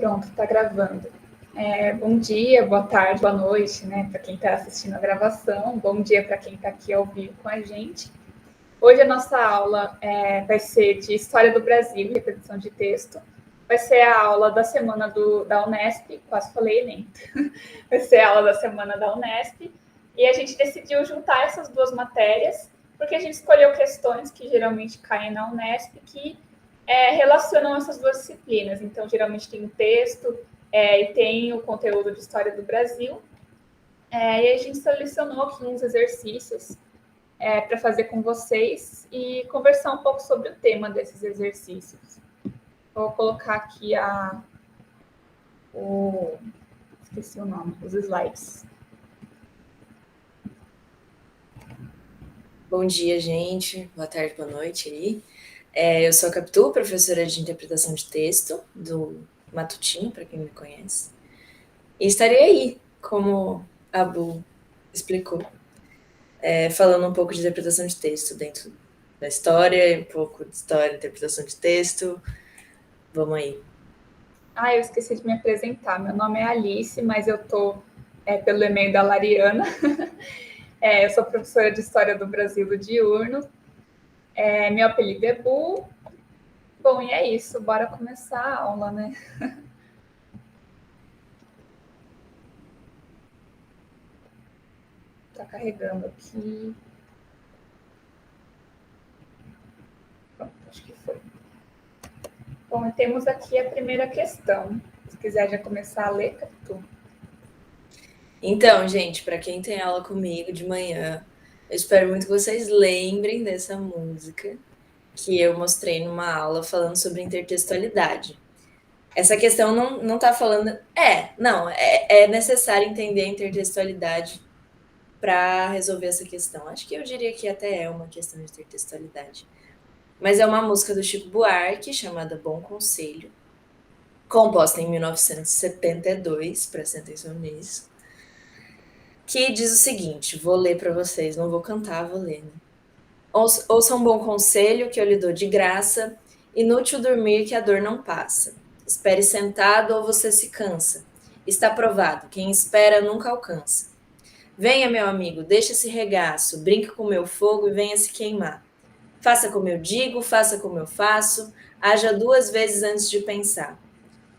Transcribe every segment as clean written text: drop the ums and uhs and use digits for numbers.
Pronto, tá gravando. Bom dia, boa tarde, boa noite, né, para quem está assistindo a gravação. Bom dia para quem está aqui ao vivo com a gente. Hoje a nossa aula vai ser de História do Brasil, repetição de texto. Vai ser a aula da semana da Unesp, quase falei nem. Vai ser a aula da semana da Unesp. E a gente decidiu juntar essas duas matérias, porque a gente escolheu questões que geralmente caem na Unesp, que relacionam essas duas disciplinas. Então, geralmente tem um texto e tem o conteúdo de História do Brasil. E a gente selecionou aqui uns exercícios para fazer com vocês e conversar um pouco sobre o tema desses exercícios. Vou colocar aqui esqueci o nome, os slides. Bom dia, gente. Boa tarde, boa noite aí. Eu sou a Capitu, professora de interpretação de texto do Matutinho, para quem me conhece. E estarei aí, como a Bu explicou, falando um pouco de interpretação de texto dentro da história, um pouco de história, interpretação de texto. Vamos aí. Eu esqueci de me apresentar. Meu nome é Alice, mas eu estou pelo e-mail da Lariana. Eu sou professora de História do Brasil do Diurno. Meu apelido é Bu. Bom, e é isso. Bora começar a aula, né? Tá carregando aqui. Pronto, acho que foi. Bom, temos aqui a primeira questão. Se quiser já começar a ler, Capitu. Então, gente, para quem tem aula comigo de manhã, eu espero muito que vocês lembrem dessa música que eu mostrei numa aula falando sobre intertextualidade. Essa questão não está falando... É necessário entender a intertextualidade para resolver essa questão. Acho que eu diria que até é uma questão de intertextualidade. Mas é uma música do Chico Buarque, chamada Bom Conselho, composta em 1972, prestem atenção nisso, que diz o seguinte, vou ler para vocês, não vou cantar, vou ler, né? Ouça um bom conselho que eu lhe dou de graça, inútil dormir que a dor não passa. Espere sentado ou você se cansa. Está provado, quem espera nunca alcança. Venha, meu amigo, deixe esse regaço, brinque com meu fogo e venha se queimar. Faça como eu digo, faça como eu faço, haja 2 vezes antes de pensar.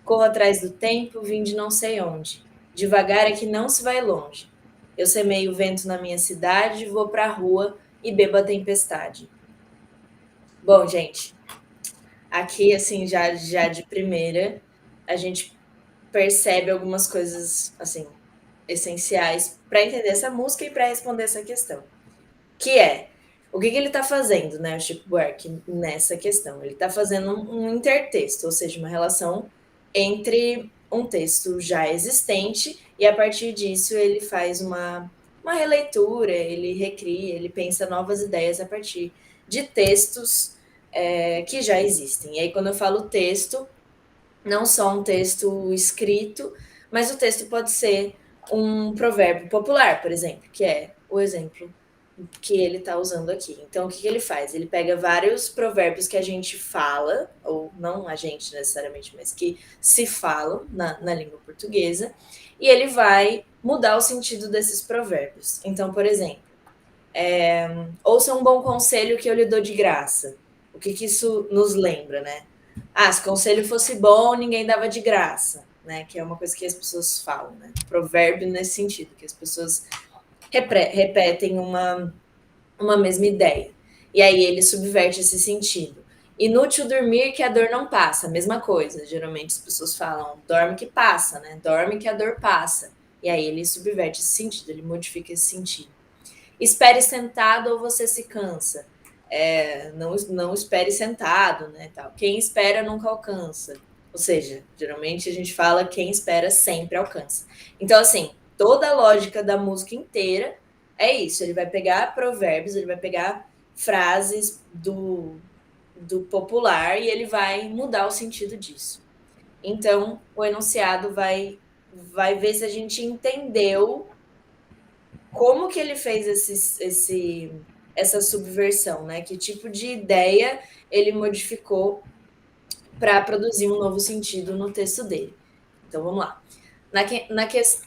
Corra atrás do tempo, vim de não sei onde. Devagar é que não se vai longe. Eu semeio o vento na minha cidade, vou pra rua e bebo a tempestade. Bom, gente, aqui, assim, já de primeira, a gente percebe algumas coisas, assim, essenciais para entender essa música e para responder essa questão. Que é, o que ele está fazendo, né, o Chico Buarque, nessa questão? Ele está fazendo um intertexto, ou seja, uma relação entre um texto já existente e, a partir disso, ele faz uma releitura, ele recria, ele pensa novas ideias a partir de textos que já existem. E aí, quando eu falo texto, não só um texto escrito, mas o texto pode ser um provérbio popular, por exemplo, que é o exemplo que ele está usando aqui. Então, o que ele faz? Ele pega vários provérbios que a gente fala, ou não a gente necessariamente, mas que se falam na língua portuguesa, e ele vai mudar o sentido desses provérbios. Então, por exemplo, ouça um bom conselho que eu lhe dou de graça. O que isso nos lembra, né? Se o conselho fosse bom, ninguém dava de graça, né? Que é uma coisa que as pessoas falam, né? Provérbio nesse sentido, que as pessoas repetem uma mesma ideia. E aí ele subverte esse sentido. Inútil dormir que a dor não passa, a mesma coisa. Geralmente as pessoas falam, dorme que passa, né? Dorme que a dor passa. E aí ele subverte esse sentido, ele modifica esse sentido. Espere sentado ou você se cansa. Não espere sentado, né? Tal. Quem espera nunca alcança. Ou seja, geralmente a gente fala quem espera sempre alcança. Então, assim, toda a lógica da música inteira é isso. Ele vai pegar provérbios, ele vai pegar frases do popular e ele vai mudar o sentido disso. Então, o enunciado vai ver se a gente entendeu como que ele fez essa subversão, né? Que tipo de ideia ele modificou para produzir um novo sentido no texto dele. Então vamos lá.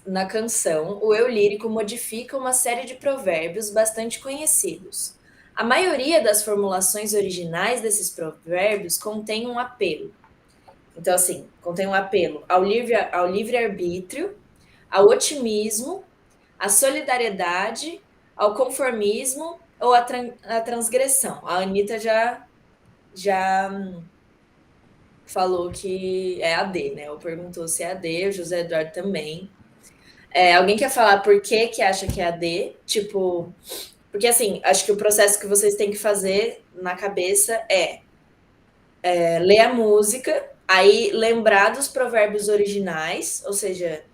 Na canção, o eu lírico modifica uma série de provérbios bastante conhecidos. A maioria das formulações originais desses provérbios contém um apelo. Então, assim, contém um apelo ao livre-arbítrio, ao otimismo, à solidariedade, ao conformismo ou à transgressão. A Anitta já falou que é AD, né? Ou perguntou se é AD, o José Eduardo também. Alguém quer falar por que acha que é AD? Tipo, porque assim, acho que o processo que vocês têm que fazer na cabeça é ler a música, aí lembrar dos provérbios originais, ou seja,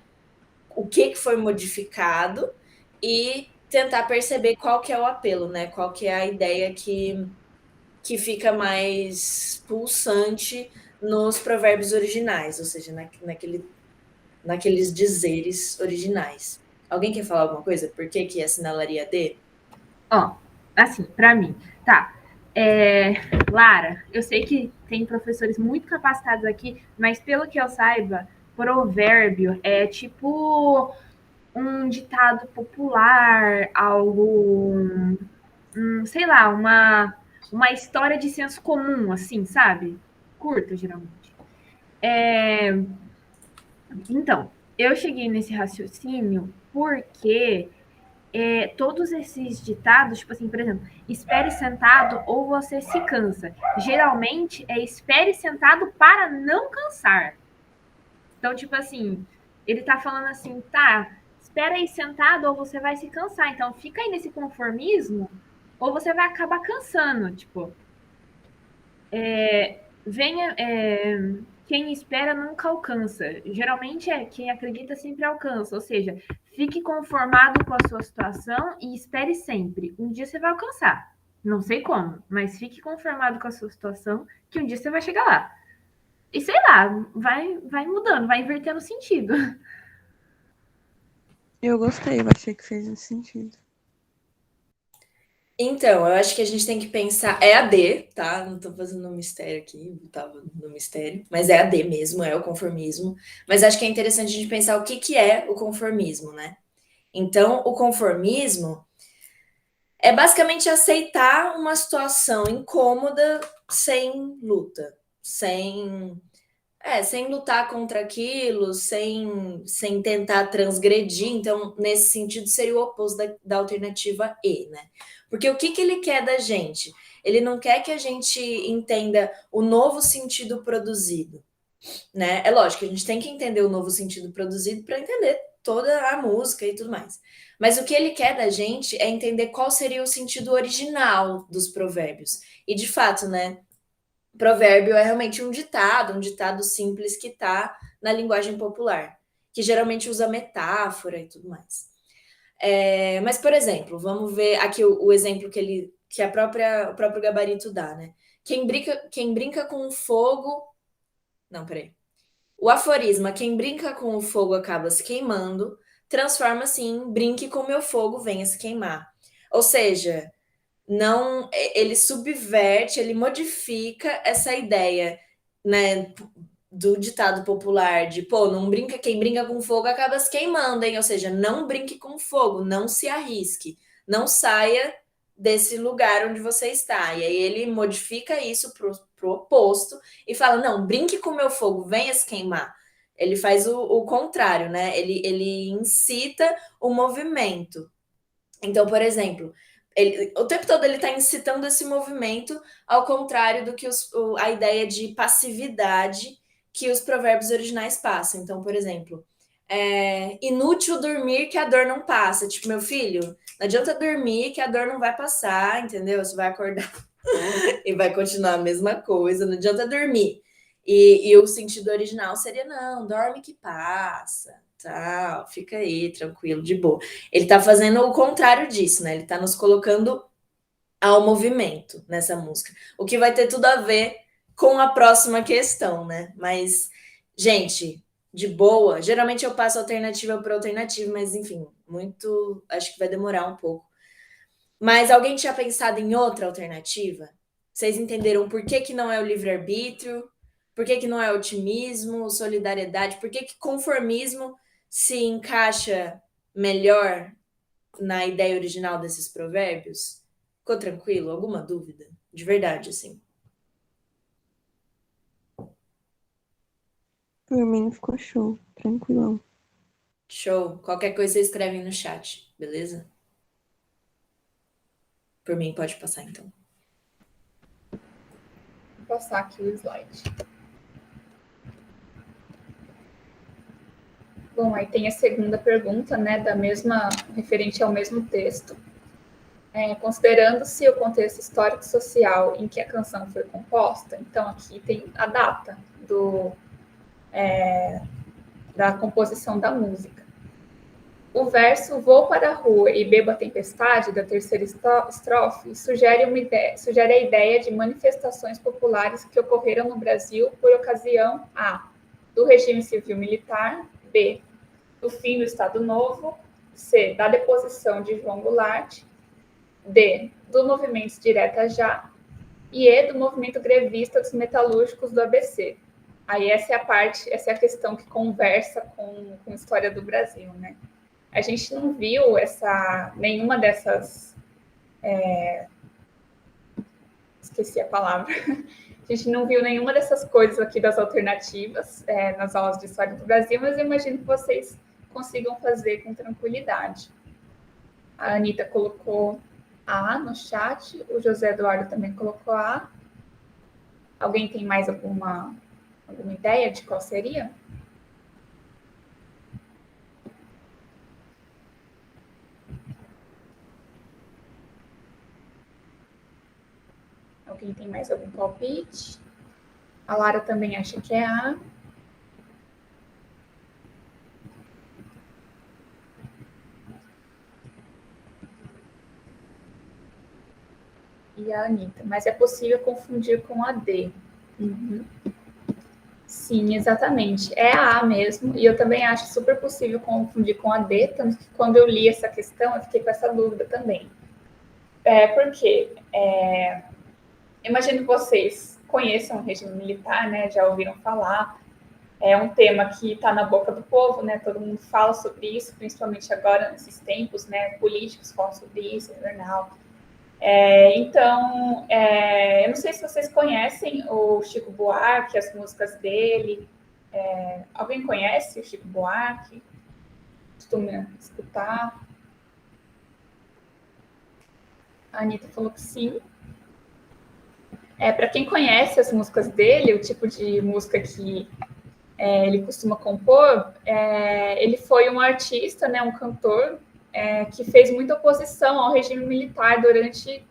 o que foi modificado e tentar perceber qual que é o apelo, né? Qual que é a ideia que fica mais pulsante nos provérbios originais, ou seja, naqueles dizeres originais. Alguém quer falar alguma coisa? Por que assinalaria D? Ó, assim, para mim, tá. Lara, eu sei que tem professores muito capacitados aqui, mas pelo que eu saiba, provérbio é tipo um ditado popular, algo, sei lá, uma história de senso comum, assim, sabe? Curta, geralmente. Então, eu cheguei nesse raciocínio porque todos esses ditados, tipo assim, por exemplo, espere sentado ou você se cansa. Geralmente é espere sentado para não cansar. Então, tipo assim, ele tá falando assim, tá, espera aí sentado ou você vai se cansar. Então, fica aí nesse conformismo ou você vai acabar cansando. Tipo, venha. Quem espera nunca alcança. Geralmente é quem acredita sempre alcança. Ou seja, fique conformado com a sua situação e espere sempre. Um dia você vai alcançar. Não sei como, mas fique conformado com a sua situação que um dia você vai chegar lá. E sei lá, vai mudando, vai invertendo sentido. Eu gostei, eu achei que fez sentido. Então, eu acho que a gente tem que pensar. É a D, tá? Não tô fazendo um mistério aqui, tava no mistério, mas é a D mesmo, é o conformismo. Mas acho que é interessante a gente pensar o que é o conformismo, né? Então, o conformismo é basicamente aceitar uma situação incômoda sem luta, sem lutar contra aquilo, sem tentar transgredir. Então, nesse sentido, seria o oposto da alternativa E, né? Porque o que ele quer da gente? Ele não quer que a gente entenda o novo sentido produzido, né? É lógico que a gente tem que entender o novo sentido produzido para entender toda a música e tudo mais. Mas o que ele quer da gente é entender qual seria o sentido original dos provérbios. E de fato, né? Provérbio é realmente um ditado simples que está na linguagem popular, que geralmente usa metáfora e tudo mais. Mas, por exemplo, vamos ver aqui o exemplo que o próprio gabarito dá, né? Quem brinca com o fogo. Não, peraí. O aforisma, quem brinca com o fogo acaba se queimando, transforma-se em brinque com meu fogo, venha se queimar. Ou seja, não, ele subverte, ele modifica essa ideia, né, do ditado popular de, pô, não brinca, quem brinca com fogo acaba se queimando, hein? Ou seja, não brinque com fogo, não se arrisque, não saia desse lugar onde você está. E aí ele modifica isso pro oposto e fala, não, brinque com o meu fogo, venha se queimar. Ele faz o contrário, né? Ele incita o movimento. Então, por exemplo, o tempo todo ele está incitando esse movimento, ao contrário do que a ideia de passividade que os provérbios originais passam. Então, por exemplo, inútil dormir que a dor não passa. Tipo, meu filho, não adianta dormir que a dor não vai passar, entendeu? Você vai acordar e vai continuar a mesma coisa, não adianta dormir. E o sentido original seria, não, dorme que passa, tal, fica aí, tranquilo, de boa. Ele tá fazendo o contrário disso, né? Ele tá nos colocando ao movimento nessa música. O que vai ter tudo a ver com a próxima questão, né? Mas, gente, de boa, geralmente eu passo alternativa por alternativa, mas enfim, acho que vai demorar um pouco. Mas alguém tinha pensado em outra alternativa? Vocês entenderam por que não é o livre-arbítrio? Por que não é otimismo, solidariedade? Por que conformismo se encaixa melhor na ideia original desses provérbios? Ficou tranquilo? Alguma dúvida? De verdade, assim. Por mim ficou show, tranquilão. Show. Qualquer coisa você escreve no chat, beleza? Por mim, pode passar então. Vou passar aqui o slide. Bom, aí tem a segunda pergunta, né, referente ao mesmo texto. Considerando-se o contexto histórico-social em que a canção foi composta, então aqui tem a data da composição da música. O verso "Vou para a rua e bebo a tempestade", da terceira estrofe, sugere a ideia de manifestações populares que ocorreram no Brasil por ocasião A. do regime civil-militar, B. do fim do Estado Novo, C. da deposição de João Goulart, D. do movimento Direta Já e E. do movimento grevista dos metalúrgicos do ABC. Aí essa é a questão que conversa com a história do Brasil, né? A gente não viu nenhuma dessas. Esqueci a palavra. A gente não viu nenhuma dessas coisas aqui das alternativas nas aulas de história do Brasil, mas eu imagino que vocês consigam fazer com tranquilidade. A Anitta colocou A no chat, o José Eduardo também colocou A. Alguém tem mais alguma ideia de qual seria? Alguém tem mais algum palpite? A Lara também acha que é A. E a Anitta. Mas é possível confundir com a D. Uhum. Sim, exatamente. É a A mesmo. E eu também acho super possível confundir com a D. Tanto que quando eu li essa questão, eu fiquei com essa dúvida também. Por quê? Imagino que vocês conheçam o regime militar, né? Já ouviram falar. É um tema que está na boca do povo, né? Todo mundo fala sobre isso, principalmente agora nesses tempos, né? Políticos falam sobre isso no jornal. Então, eu não sei se vocês conhecem o Chico Buarque, as músicas dele. Alguém conhece o Chico Buarque? Costuma escutar? A Anitta falou que sim. Para quem conhece as músicas dele, o tipo de música que ele costuma compor, ele foi um artista, né, um cantor, que fez muita oposição ao regime militar durante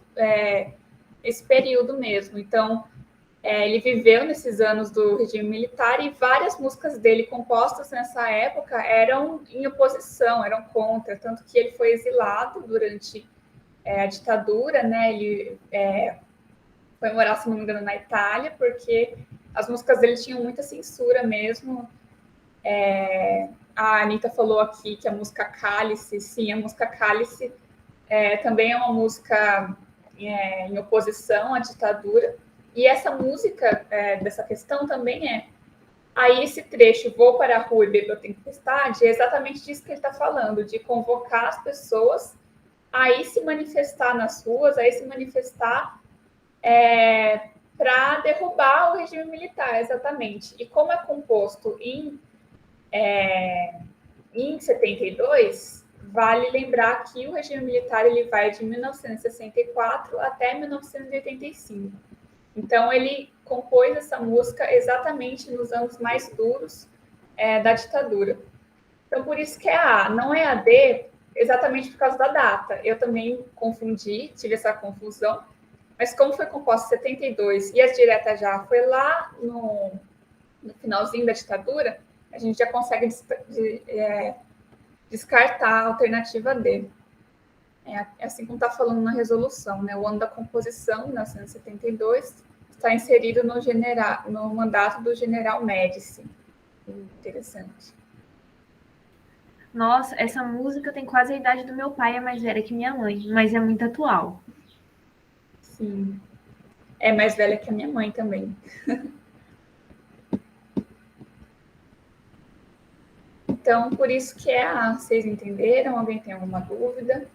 esse período mesmo. Então, ele viveu nesses anos do regime militar e várias músicas dele compostas nessa época eram em oposição, eram contra, tanto que ele foi exilado durante a ditadura, né? Ele foi morar, se não me engano, na Itália, porque as músicas dele tinham muita censura mesmo. A Anitta falou aqui que a música Cálice, sim, a música Cálice também é uma música em oposição à ditadura. E essa música dessa questão também é. Aí esse trecho, "Vou para a rua e bebo a tempestade", é exatamente disso que ele está falando, de convocar as pessoas a ir se manifestar nas ruas, a ir se manifestar para derrubar o regime militar, exatamente. E como é composto em 72, vale lembrar que o regime militar ele vai de 1964 até 1985. Então, ele compôs essa música exatamente nos anos mais duros da ditadura. Então, por isso que é a A. Não é a D, exatamente por causa da data. Eu também confundi, tive essa confusão. Mas como foi composta em 72 e as diretas já foi lá no finalzinho da ditadura, a gente já consegue descartar a alternativa D. É assim como está falando na resolução, né? O ano da composição, 1972, está inserido no mandato do general Médici. Interessante. Nossa, essa música tem quase a idade do meu pai, é mais velha que minha mãe, mas é muito atual. Sim. É mais velha que a minha mãe também. Então, por isso que é A. Vocês entenderam? Alguém tem alguma dúvida?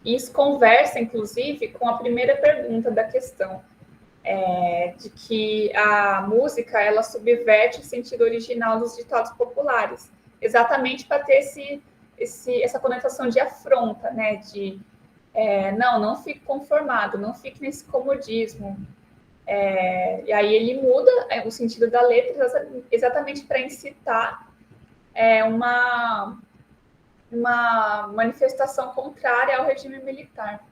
Isso conversa, inclusive, com a primeira pergunta da questão, de que a música ela subverte o sentido original dos ditados populares, exatamente para ter essa conotação de afronta, né? De não fique conformado, não fique nesse comodismo. E aí ele muda o sentido da letra exatamente para incitar uma manifestação contrária ao regime militar.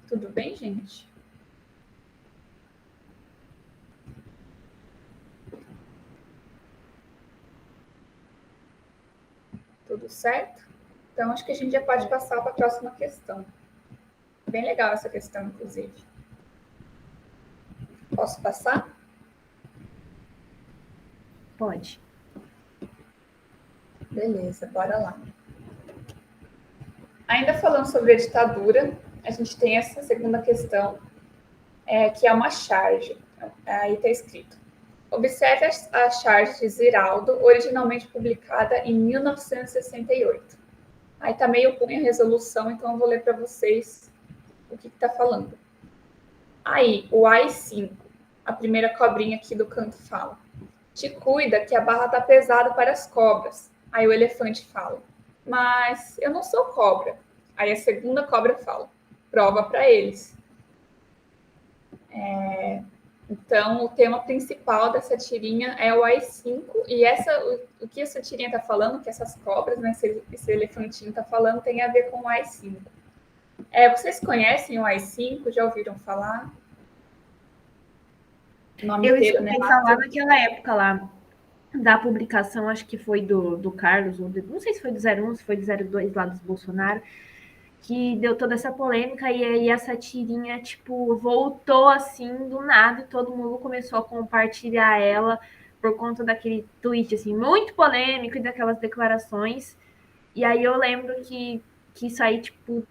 Tudo bem, gente? Tudo certo? Então, acho que a gente já pode passar para a próxima questão. Bem legal essa questão, inclusive. Posso passar? Pode. Beleza, bora lá. Ainda falando sobre a ditadura, a gente tem essa segunda questão, que é uma charge. Aí está escrito: observe a charge de Ziraldo, originalmente publicada em 1968. Aí está meio ruim a resolução, então eu vou ler para vocês o que está falando. Aí, o AI-5, a primeira cobrinha aqui do canto fala: te cuida que a barra está pesada para as cobras. Aí o elefante fala: mas eu não sou cobra. Aí a segunda cobra fala: prova para eles. Então, o tema principal dessa tirinha é o AI-5, e o que essa tirinha está falando, que essas cobras, né, esse elefantinho está falando, tem a ver com o AI-5. Vocês conhecem o AI-5? Já ouviram falar? O nome Eu inteiro, né? escutei falar naquela época lá da publicação, acho que foi do Carlos, ou não sei se foi do 01, se foi do 02 lá dos Bolsonaro, que deu toda essa polêmica, e aí essa tirinha, tipo, voltou assim do nada e todo mundo começou a compartilhar ela por conta daquele tweet, assim, muito polêmico e daquelas declarações. E aí eu lembro que isso aí, tipo,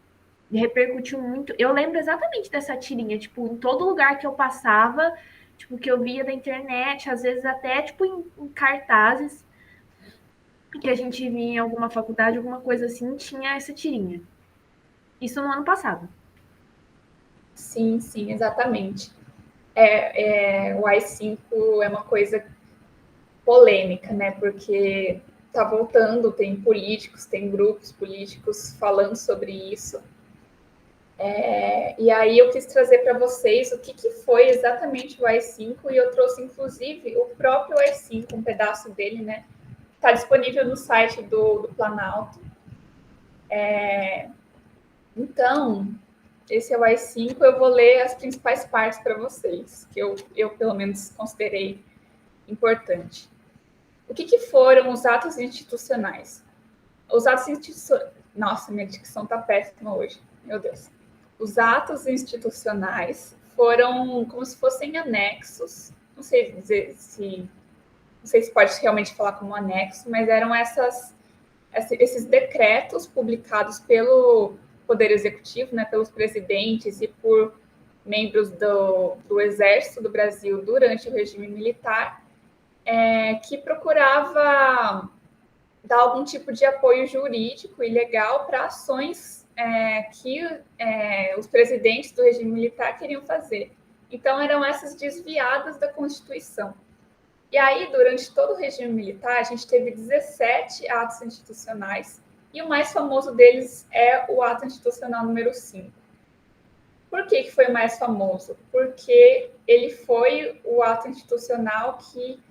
repercutiu muito. Eu lembro exatamente dessa tirinha, tipo, em todo lugar que eu passava, tipo, que eu via da internet, às vezes até, tipo, em cartazes que a gente via em alguma faculdade, alguma coisa assim, tinha essa tirinha. Isso no ano passado. Sim, exatamente. O AI-5 é uma coisa polêmica, né? Porque está voltando, tem políticos, tem grupos políticos falando sobre isso. E aí eu quis trazer para vocês o que foi exatamente o AI-5, e eu trouxe, inclusive, o próprio AI-5, um pedaço dele, né? Está disponível no site do Planalto. Então, esse é o AI-5, eu vou ler as principais partes para vocês, que eu pelo menos considerei importante. O que foram os atos institucionais? Os atos institucionais... Nossa, minha dicção está péssima hoje, meu Deus. Os atos institucionais foram como se fossem anexos, não sei dizer não sei se pode realmente falar como anexo, mas eram esses decretos publicados pelo Poder Executivo, né, pelos presidentes e por membros do Exército do Brasil durante o regime militar, que procurava dar algum tipo de apoio jurídico e legal para ações que os presidentes do regime militar queriam fazer. Então, eram essas desviadas da Constituição. E aí, durante todo o regime militar, a gente teve 17 atos institucionais, e o mais famoso deles é o ato institucional número 5. Por que foi o mais famoso? Porque ele foi o ato institucional que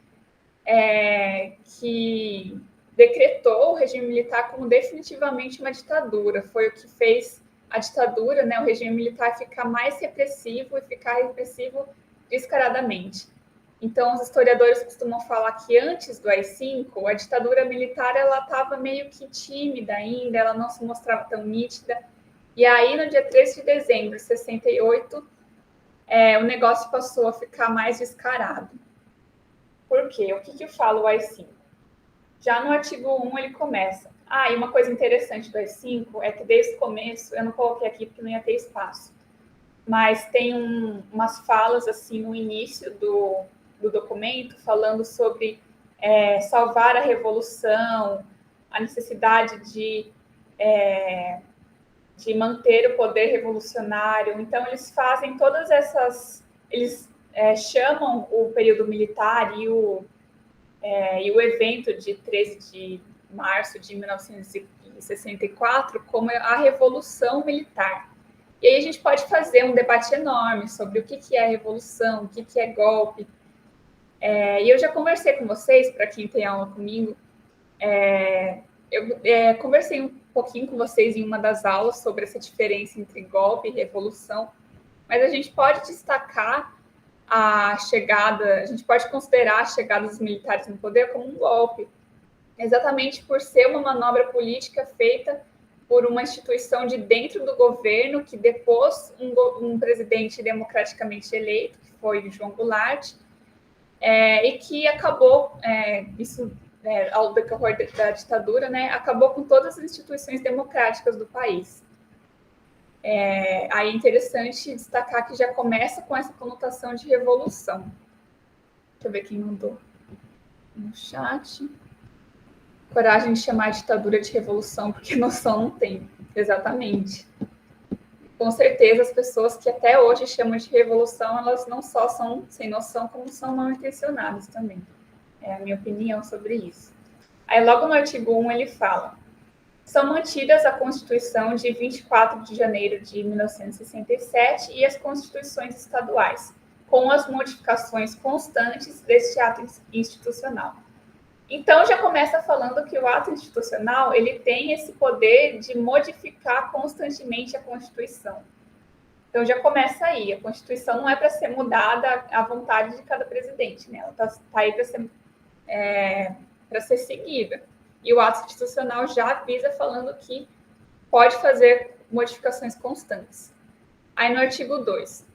decretou o regime militar como definitivamente uma ditadura. Foi o que fez a ditadura, né, o regime militar, ficar mais repressivo e ficar repressivo descaradamente. Então, os historiadores costumam falar que antes do AI-5, a ditadura militar estava meio que tímida ainda, ela não se mostrava tão nítida. E aí, no dia 13 de dezembro de 68, o negócio passou a ficar mais descarado. Por quê? O que fala o AI-5? Já no artigo 1 ele começa. E uma coisa interessante do AI-5 é que desde o começo, eu não coloquei aqui porque não ia ter espaço, mas tem umas falas assim no início do documento falando sobre salvar a revolução, a necessidade de manter o poder revolucionário. Então, eles fazem todas essas... Eles chamam o período militar e o evento de 13 de março de 1964 como a Revolução Militar. E aí a gente pode fazer um debate enorme sobre o que é revolução, o que é golpe. E eu já conversei com vocês, para quem tem aula comigo, eu conversei um pouquinho com vocês em uma das aulas sobre essa diferença entre golpe e revolução, mas a gente pode destacar a gente pode considerar a chegada dos militares no poder como um golpe, exatamente por ser uma manobra política feita por uma instituição de dentro do governo que depôs um presidente democraticamente eleito, que foi o João Goulart, e que acabou, ao decorrer da ditadura, né, acabou com todas as instituições democráticas do país. Aí é interessante destacar que já começa com essa conotação de revolução. Deixa eu ver quem mandou no chat. Coragem de chamar a ditadura de revolução, porque noção não tem. Exatamente. Com certeza, as pessoas que até hoje chamam de revolução, elas não só são sem noção, como são mal intencionadas também. É a minha opinião sobre isso. Aí, logo no artigo 1, ele fala: são mantidas a Constituição de 24 de janeiro de 1967 e as constituições estaduais, com as modificações constantes deste ato institucional. Então, já começa falando que o ato institucional ele tem esse poder de modificar constantemente a Constituição. Então, já começa aí. A Constituição não é para ser mudada à vontade de cada presidente, né? Ela está aí para ser seguida. E o ato institucional já avisa falando que pode fazer modificações constantes. Aí, no artigo 2,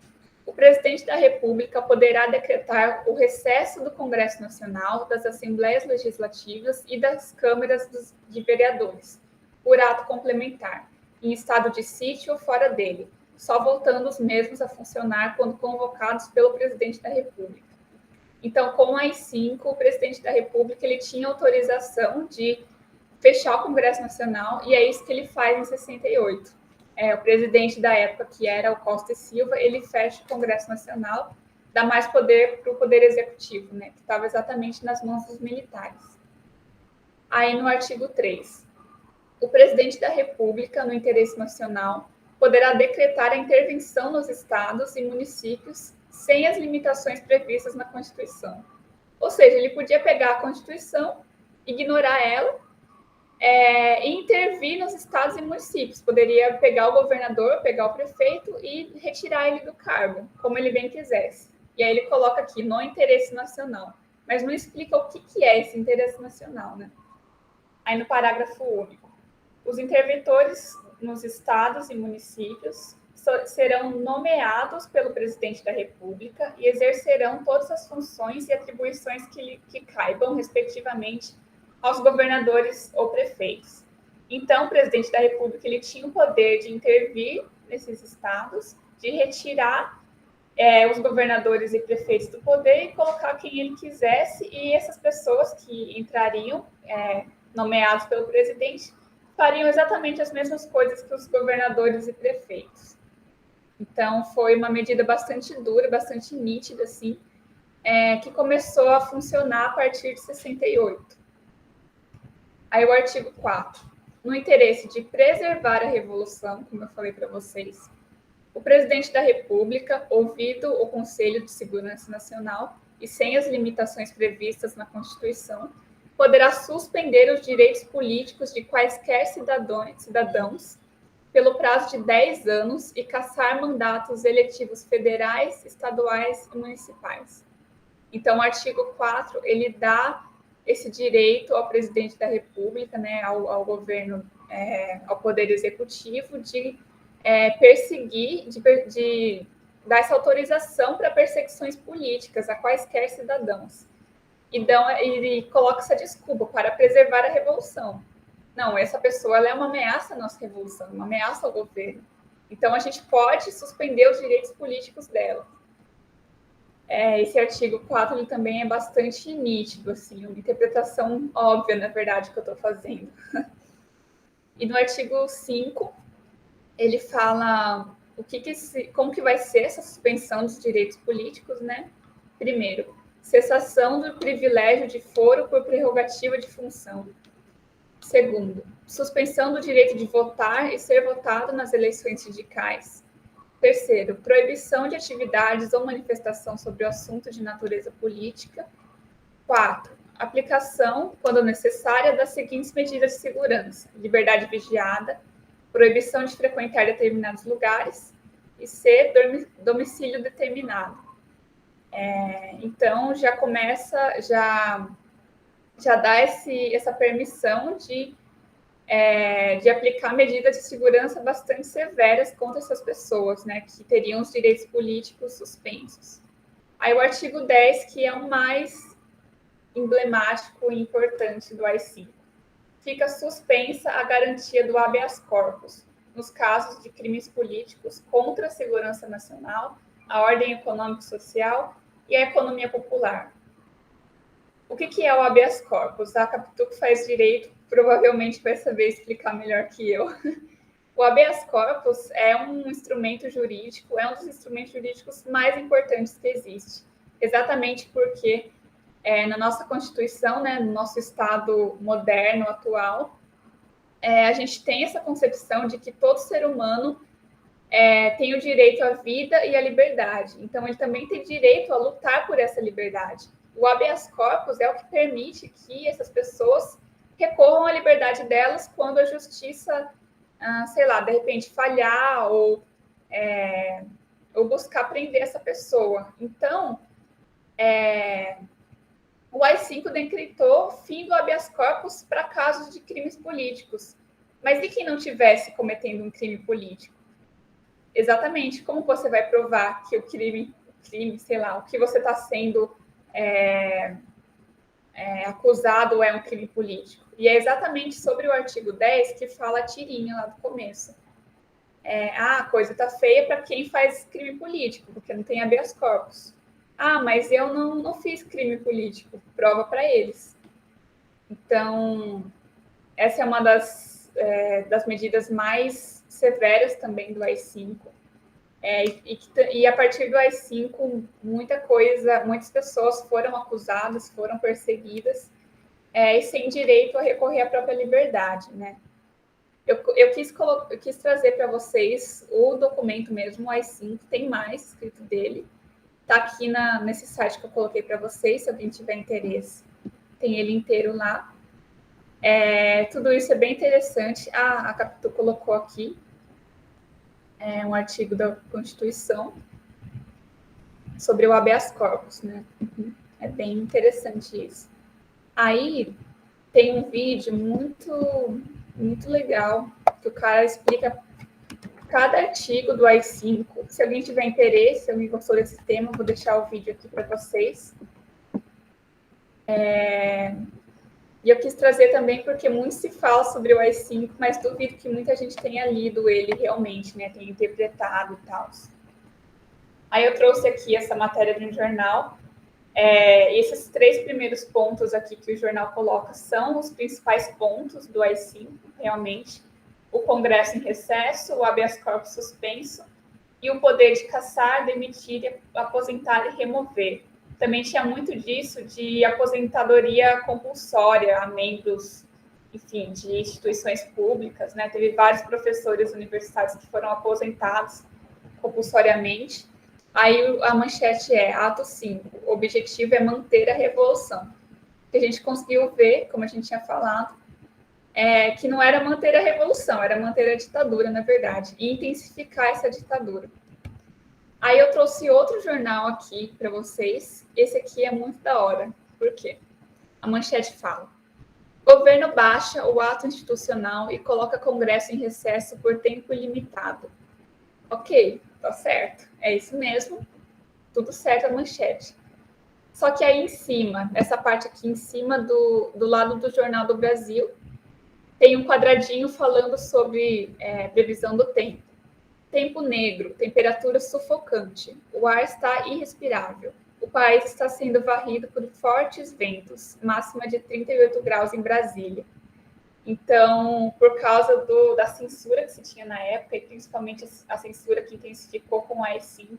o presidente da República poderá decretar o recesso do Congresso Nacional, das Assembleias Legislativas e das Câmaras de Vereadores, por ato complementar, em estado de sítio ou fora dele, só voltando os mesmos a funcionar quando convocados pelo presidente da República. Então, com o AI-5, o presidente da República ele tinha autorização de fechar o Congresso Nacional, e é isso que ele faz em 68. O presidente da época, que era o Costa e Silva, ele fecha o Congresso Nacional, dá mais poder para o Poder Executivo, né, que estava exatamente nas mãos dos militares. Aí, no artigo 3, o presidente da República, no interesse nacional, poderá decretar a intervenção nos estados e municípios sem as limitações previstas na Constituição. Ou seja, ele podia pegar a Constituição, ignorar ela, e intervir nos estados e municípios. Poderia pegar o governador, pegar o prefeito e retirar ele do cargo, como ele bem quisesse. E aí ele coloca aqui, no interesse nacional. Mas não explica o que é esse interesse nacional, né? Aí no parágrafo único. Os interventores nos estados e municípios serão nomeados pelo presidente da República e exercerão todas as funções e atribuições que caibam, respectivamente, aos governadores ou prefeitos. Então, o presidente da República ele tinha o poder de intervir nesses estados, de retirar os governadores e prefeitos do poder e colocar quem ele quisesse, e essas pessoas que entrariam, nomeados pelo presidente, fariam exatamente as mesmas coisas que os governadores e prefeitos. Então, foi uma medida bastante dura, bastante nítida, assim, que começou a funcionar a partir de 68. Aí o artigo 4. No interesse de preservar a Revolução, como eu falei para vocês, o presidente da República, ouvido o Conselho de Segurança Nacional e sem as limitações previstas na Constituição, poderá suspender os direitos políticos de quaisquer cidadãos pelo prazo de 10 anos e cassar mandatos eletivos federais, estaduais e municipais. Então, o artigo 4, ele dá esse direito ao presidente da República, né, ao governo, ao Poder Executivo, de perseguir, de dar essa autorização para perseguições políticas a quaisquer cidadãos. E coloca essa desculpa para preservar a Revolução. Não, essa pessoa ela é uma ameaça à nossa Revolução, uma ameaça ao governo. Então, a gente pode suspender os direitos políticos dela. Esse artigo 4 ele também é bastante nítido, assim, uma interpretação óbvia, na verdade, que eu estou fazendo. E no artigo 5, ele fala como que vai ser essa suspensão dos direitos políticos, né? Primeiro, cessação do privilégio de foro por prerrogativa de função. Segundo, suspensão do direito de votar e ser votado nas eleições sindicais. Terceiro, proibição de atividades ou manifestação sobre o assunto de natureza política. 4. Aplicação, quando necessária, das seguintes medidas de segurança: liberdade vigiada, proibição de frequentar determinados lugares e C, domicílio determinado. Então, já começa, já dá essa permissão de aplicar medidas de segurança bastante severas contra essas pessoas, né, que teriam os direitos políticos suspensos. Aí o artigo 10, que é o mais emblemático e importante do AI-5. Fica suspensa a garantia do habeas corpus nos casos de crimes políticos contra a segurança nacional, a ordem econômico-social e a economia popular. O que é o habeas corpus? A Capitu, que faz direito, provavelmente vai saber explicar melhor que eu. O habeas corpus é um instrumento jurídico, é um dos instrumentos jurídicos mais importantes que existe, exatamente porque na nossa Constituição, né, no nosso Estado moderno, atual, a gente tem essa concepção de que todo ser humano tem o direito à vida e à liberdade. Então, ele também tem direito a lutar por essa liberdade. O habeas corpus é o que permite que essas pessoas recorram à liberdade delas quando a justiça, sei lá, de repente falhar ou buscar prender essa pessoa. Então, o AI-5 decretou fim do habeas corpus para casos de crimes políticos. Mas e quem não estivesse cometendo um crime político? Exatamente. Como você vai provar que o crime, sei lá, o que você está sendo acusado é um crime político? E é exatamente sobre o artigo 10 que fala a tirinha lá do começo. A coisa está feia para quem faz crime político, porque não tem habeas corpus. Mas eu não fiz crime político. Prova para eles. Então, essa é uma das medidas mais severas também do AI-5. E a partir do AI-5, muitas pessoas foram acusadas, foram perseguidas, e sem direito a recorrer à própria liberdade, né? Eu quis trazer para vocês o documento mesmo, o AI-5, tem mais escrito dele. Está aqui nesse site que eu coloquei para vocês, se alguém tiver interesse. Tem ele inteiro lá. Tudo isso é bem interessante. A Capitu colocou aqui um artigo da Constituição sobre o habeas corpus, né? É bem interessante isso. Aí tem um vídeo muito, muito legal que o cara explica cada artigo do AI-5. Se alguém tiver interesse, alguém gostou desse tema, vou deixar o vídeo aqui para vocês. E eu quis trazer também porque muito se fala sobre o AI-5, mas duvido que muita gente tenha lido ele realmente, né? Tenha interpretado e tal. Aí eu trouxe aqui essa matéria de um jornal. Esses 3 primeiros pontos aqui que o jornal coloca são os principais pontos do AI-5, realmente. O Congresso em recesso, o habeas corpus suspenso e o poder de cassar, demitir, aposentar e remover. Também tinha muito disso de aposentadoria compulsória a membros, enfim, de instituições públicas, né? Teve vários professores universitários que foram aposentados compulsoriamente. Aí a manchete ato 5, o objetivo é manter a revolução. Que a gente conseguiu ver, como a gente tinha falado, que não era manter a revolução, era manter a ditadura, na verdade, e intensificar essa ditadura. Aí eu trouxe outro jornal aqui para vocês. Esse aqui é muito da hora. Por quê? A manchete fala: governo baixa o ato institucional e coloca Congresso em recesso por tempo ilimitado. Ok, tá certo. É isso mesmo. Tudo certo a manchete. Só que aí em cima, essa parte aqui em cima do lado do Jornal do Brasil, tem um quadradinho falando sobre previsão do tempo. Tempo negro, temperatura sufocante, o ar está irrespirável. o país está sendo varrido por fortes ventos, máxima de 38 graus em Brasília. Então, por causa da censura que se tinha na época, e principalmente a censura que intensificou com o AI-5,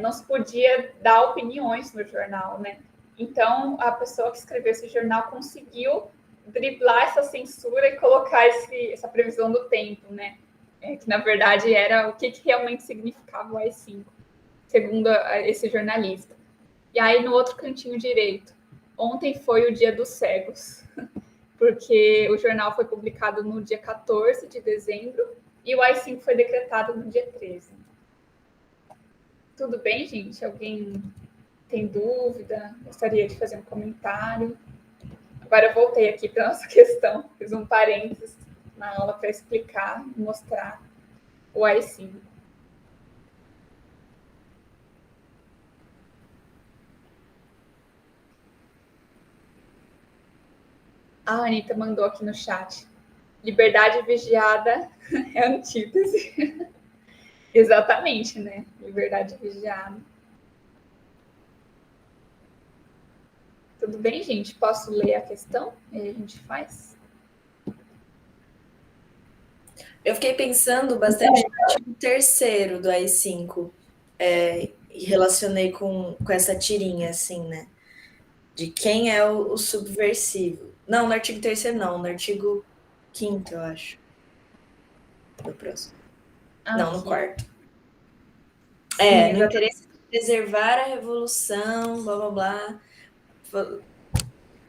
não se podia dar opiniões no jornal, né? Então, a pessoa que escreveu esse jornal conseguiu driblar essa censura e colocar essa previsão do tempo, né? Que, na verdade, era o que realmente significava o AI-5, segundo esse jornalista. E aí, no outro cantinho direito, ontem foi o Dia dos Cegos, porque o jornal foi publicado no dia 14 de dezembro e o AI-5 foi decretado no dia 13. Tudo bem, gente? Alguém tem dúvida? Gostaria de fazer um comentário? Agora eu voltei aqui para a nossa questão, fiz um parênteses na aula para explicar, mostrar o AI-5. A Anitta mandou aqui no chat. Liberdade vigiada é antítese. Exatamente, né? Liberdade vigiada. Tudo bem, gente? Posso ler a questão? E aí a gente faz? Eu fiquei pensando bastante no artigo 3º do AI-5 e relacionei com essa tirinha, assim, né? De quem é o subversivo. Não, no artigo 3º não, no artigo 5º, eu acho. No próximo. Não, no 4º. Sim, no interesse de preservar a revolução, blá, blá, blá. O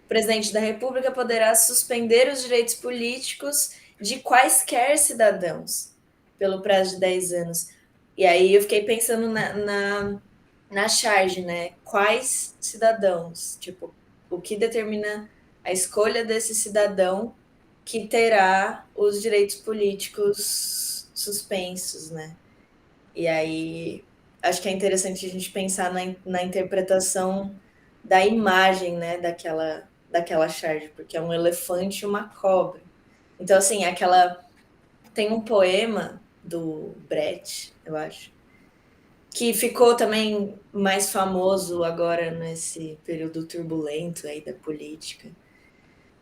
presidente da República poderá suspender os direitos políticos de quaisquer cidadãos pelo prazo de 10 anos. E aí eu fiquei pensando na charge, né? Quais cidadãos? Tipo, o que determina a escolha desse cidadão que terá os direitos políticos suspensos, né? E aí acho que é interessante a gente pensar na interpretação da imagem, né, daquela charge, porque é um elefante e uma cobra. Então, assim, tem um poema do Brecht, eu acho, que ficou também mais famoso agora nesse período turbulento aí da política,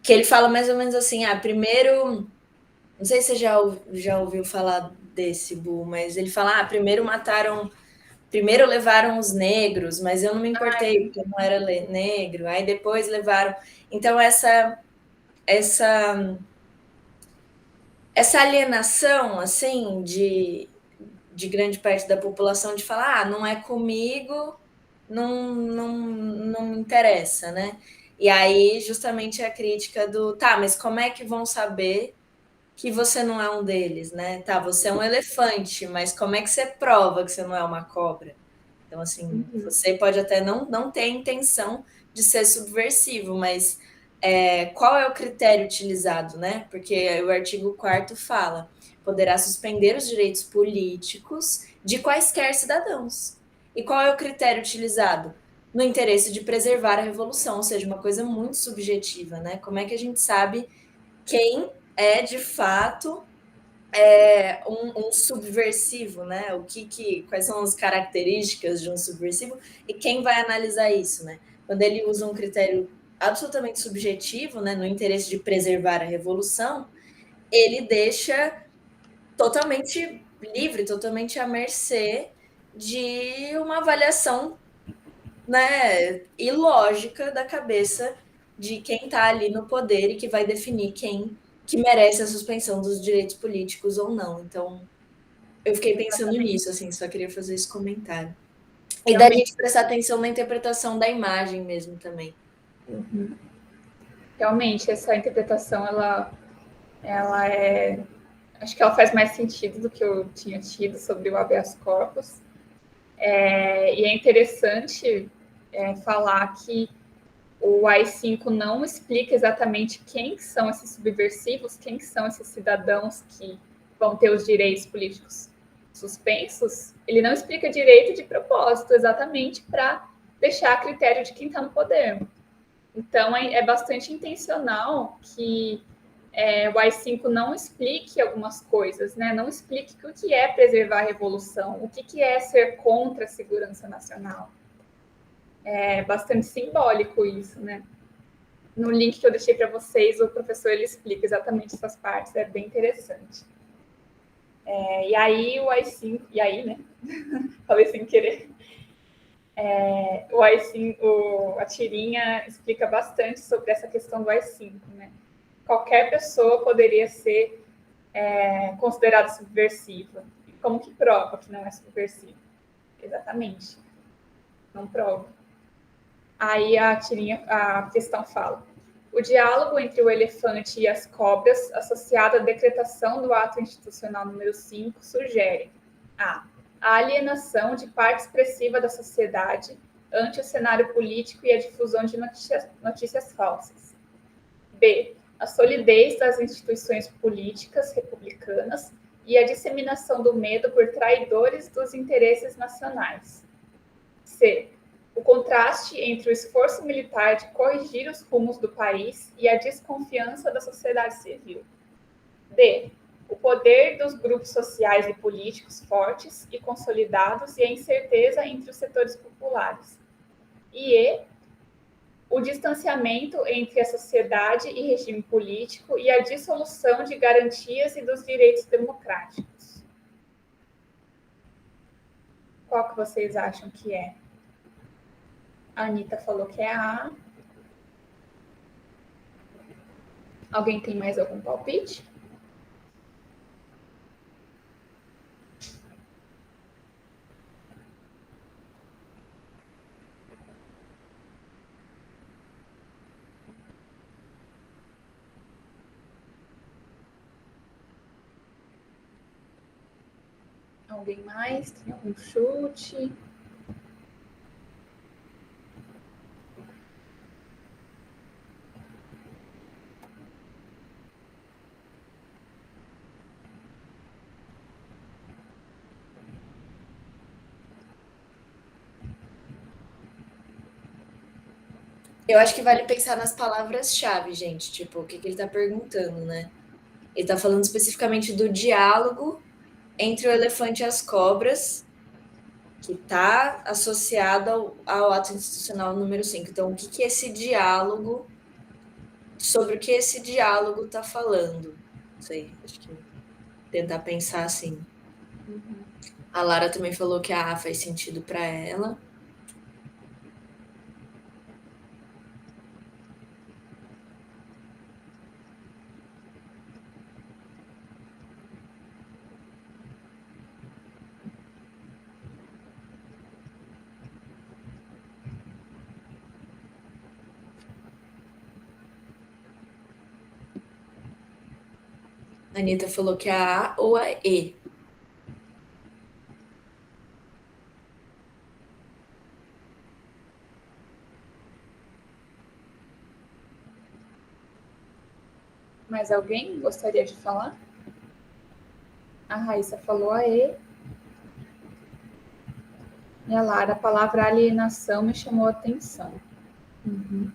que ele fala mais ou menos assim, primeiro, não sei se você já ouviu falar desse, Bu, mas ele fala, primeiro levaram os negros, mas eu não me importei, porque eu não era negro, aí depois levaram... Então, essa alienação, assim, de grande parte da população de falar, não é comigo, não me interessa, né? E aí, justamente, a crítica mas como é que vão saber que você não é um deles, né? Tá, você é um elefante, mas como é que você prova que você não é uma cobra? Então, assim, você pode até não ter a intenção de ser subversivo, mas qual é o critério utilizado, né? Porque o artigo 4º fala, poderá suspender os direitos políticos de quaisquer cidadãos. E qual é o critério utilizado? No interesse de preservar a revolução, ou seja, uma coisa muito subjetiva, né? Como é que a gente sabe quem é, de fato, um subversivo, né? Quais são as características de um subversivo e quem vai analisar isso, né? Quando ele usa um critério absolutamente subjetivo, né, no interesse de preservar a revolução, ele deixa totalmente livre, totalmente à mercê de uma avaliação, né, ilógica da cabeça de quem está ali no poder e que vai definir quem que merece a suspensão dos direitos políticos ou não. Então, eu fiquei pensando nisso, assim, só queria fazer esse comentário. E da gente prestar atenção na interpretação da imagem mesmo também. Uhum. Realmente, essa interpretação, ela acho que ela faz mais sentido do que eu tinha tido sobre o habeas corpus. E é interessante falar que o AI-5 não explica exatamente quem são esses subversivos, quem são esses cidadãos que vão ter os direitos políticos suspensos. Ele não explica direito de propósito, exatamente para deixar a critério de quem está no poder. Então, é bastante intencional que o AI-5 não explique algumas coisas, né? Não explique o que é preservar a revolução, o que é ser contra a segurança nacional. É bastante simbólico isso, né? No link que eu deixei para vocês, o professor ele explica exatamente essas partes, é bem interessante. E aí o AI-5, e aí, né? Falei sem querer. O AI-5, a tirinha explica bastante sobre essa questão do AI-5, né? Qualquer pessoa poderia ser considerada subversiva. Como que prova que não é subversiva? Exatamente. Não prova. Aí a questão fala: o diálogo entre o elefante e as cobras, associado à decretação do ato institucional número 5, sugere a alienação de parte expressiva da sociedade ante o cenário político e a difusão de notícias falsas. B. A solidez das instituições políticas republicanas e a disseminação do medo por traidores dos interesses nacionais. C. O contraste entre o esforço militar de corrigir os rumos do país e a desconfiança da sociedade civil. D. O poder dos grupos sociais e políticos fortes e consolidados e a incerteza entre os setores populares. E E. O distanciamento entre a sociedade e regime político e a dissolução de garantias e dos direitos democráticos. Qual que vocês acham que é? A Anitta falou que é a A. Alguém tem mais algum palpite? Alguém mais? Tem algum chute? Eu acho que vale pensar nas palavras-chave, gente. Tipo, o que ele está perguntando, né? Ele está falando especificamente do diálogo entre o elefante e as cobras, que está associado ao ato institucional número 5. Então, o que é esse diálogo? Sobre o que esse diálogo está falando? Não sei, acho que tentar pensar assim. Uhum. A Lara também falou que a A faz sentido para ela. A Anitta falou que é a A ou a E. Mais alguém gostaria de falar? A Raíssa falou a E. E a Lara, a palavra alienação me chamou a atenção. Uhum.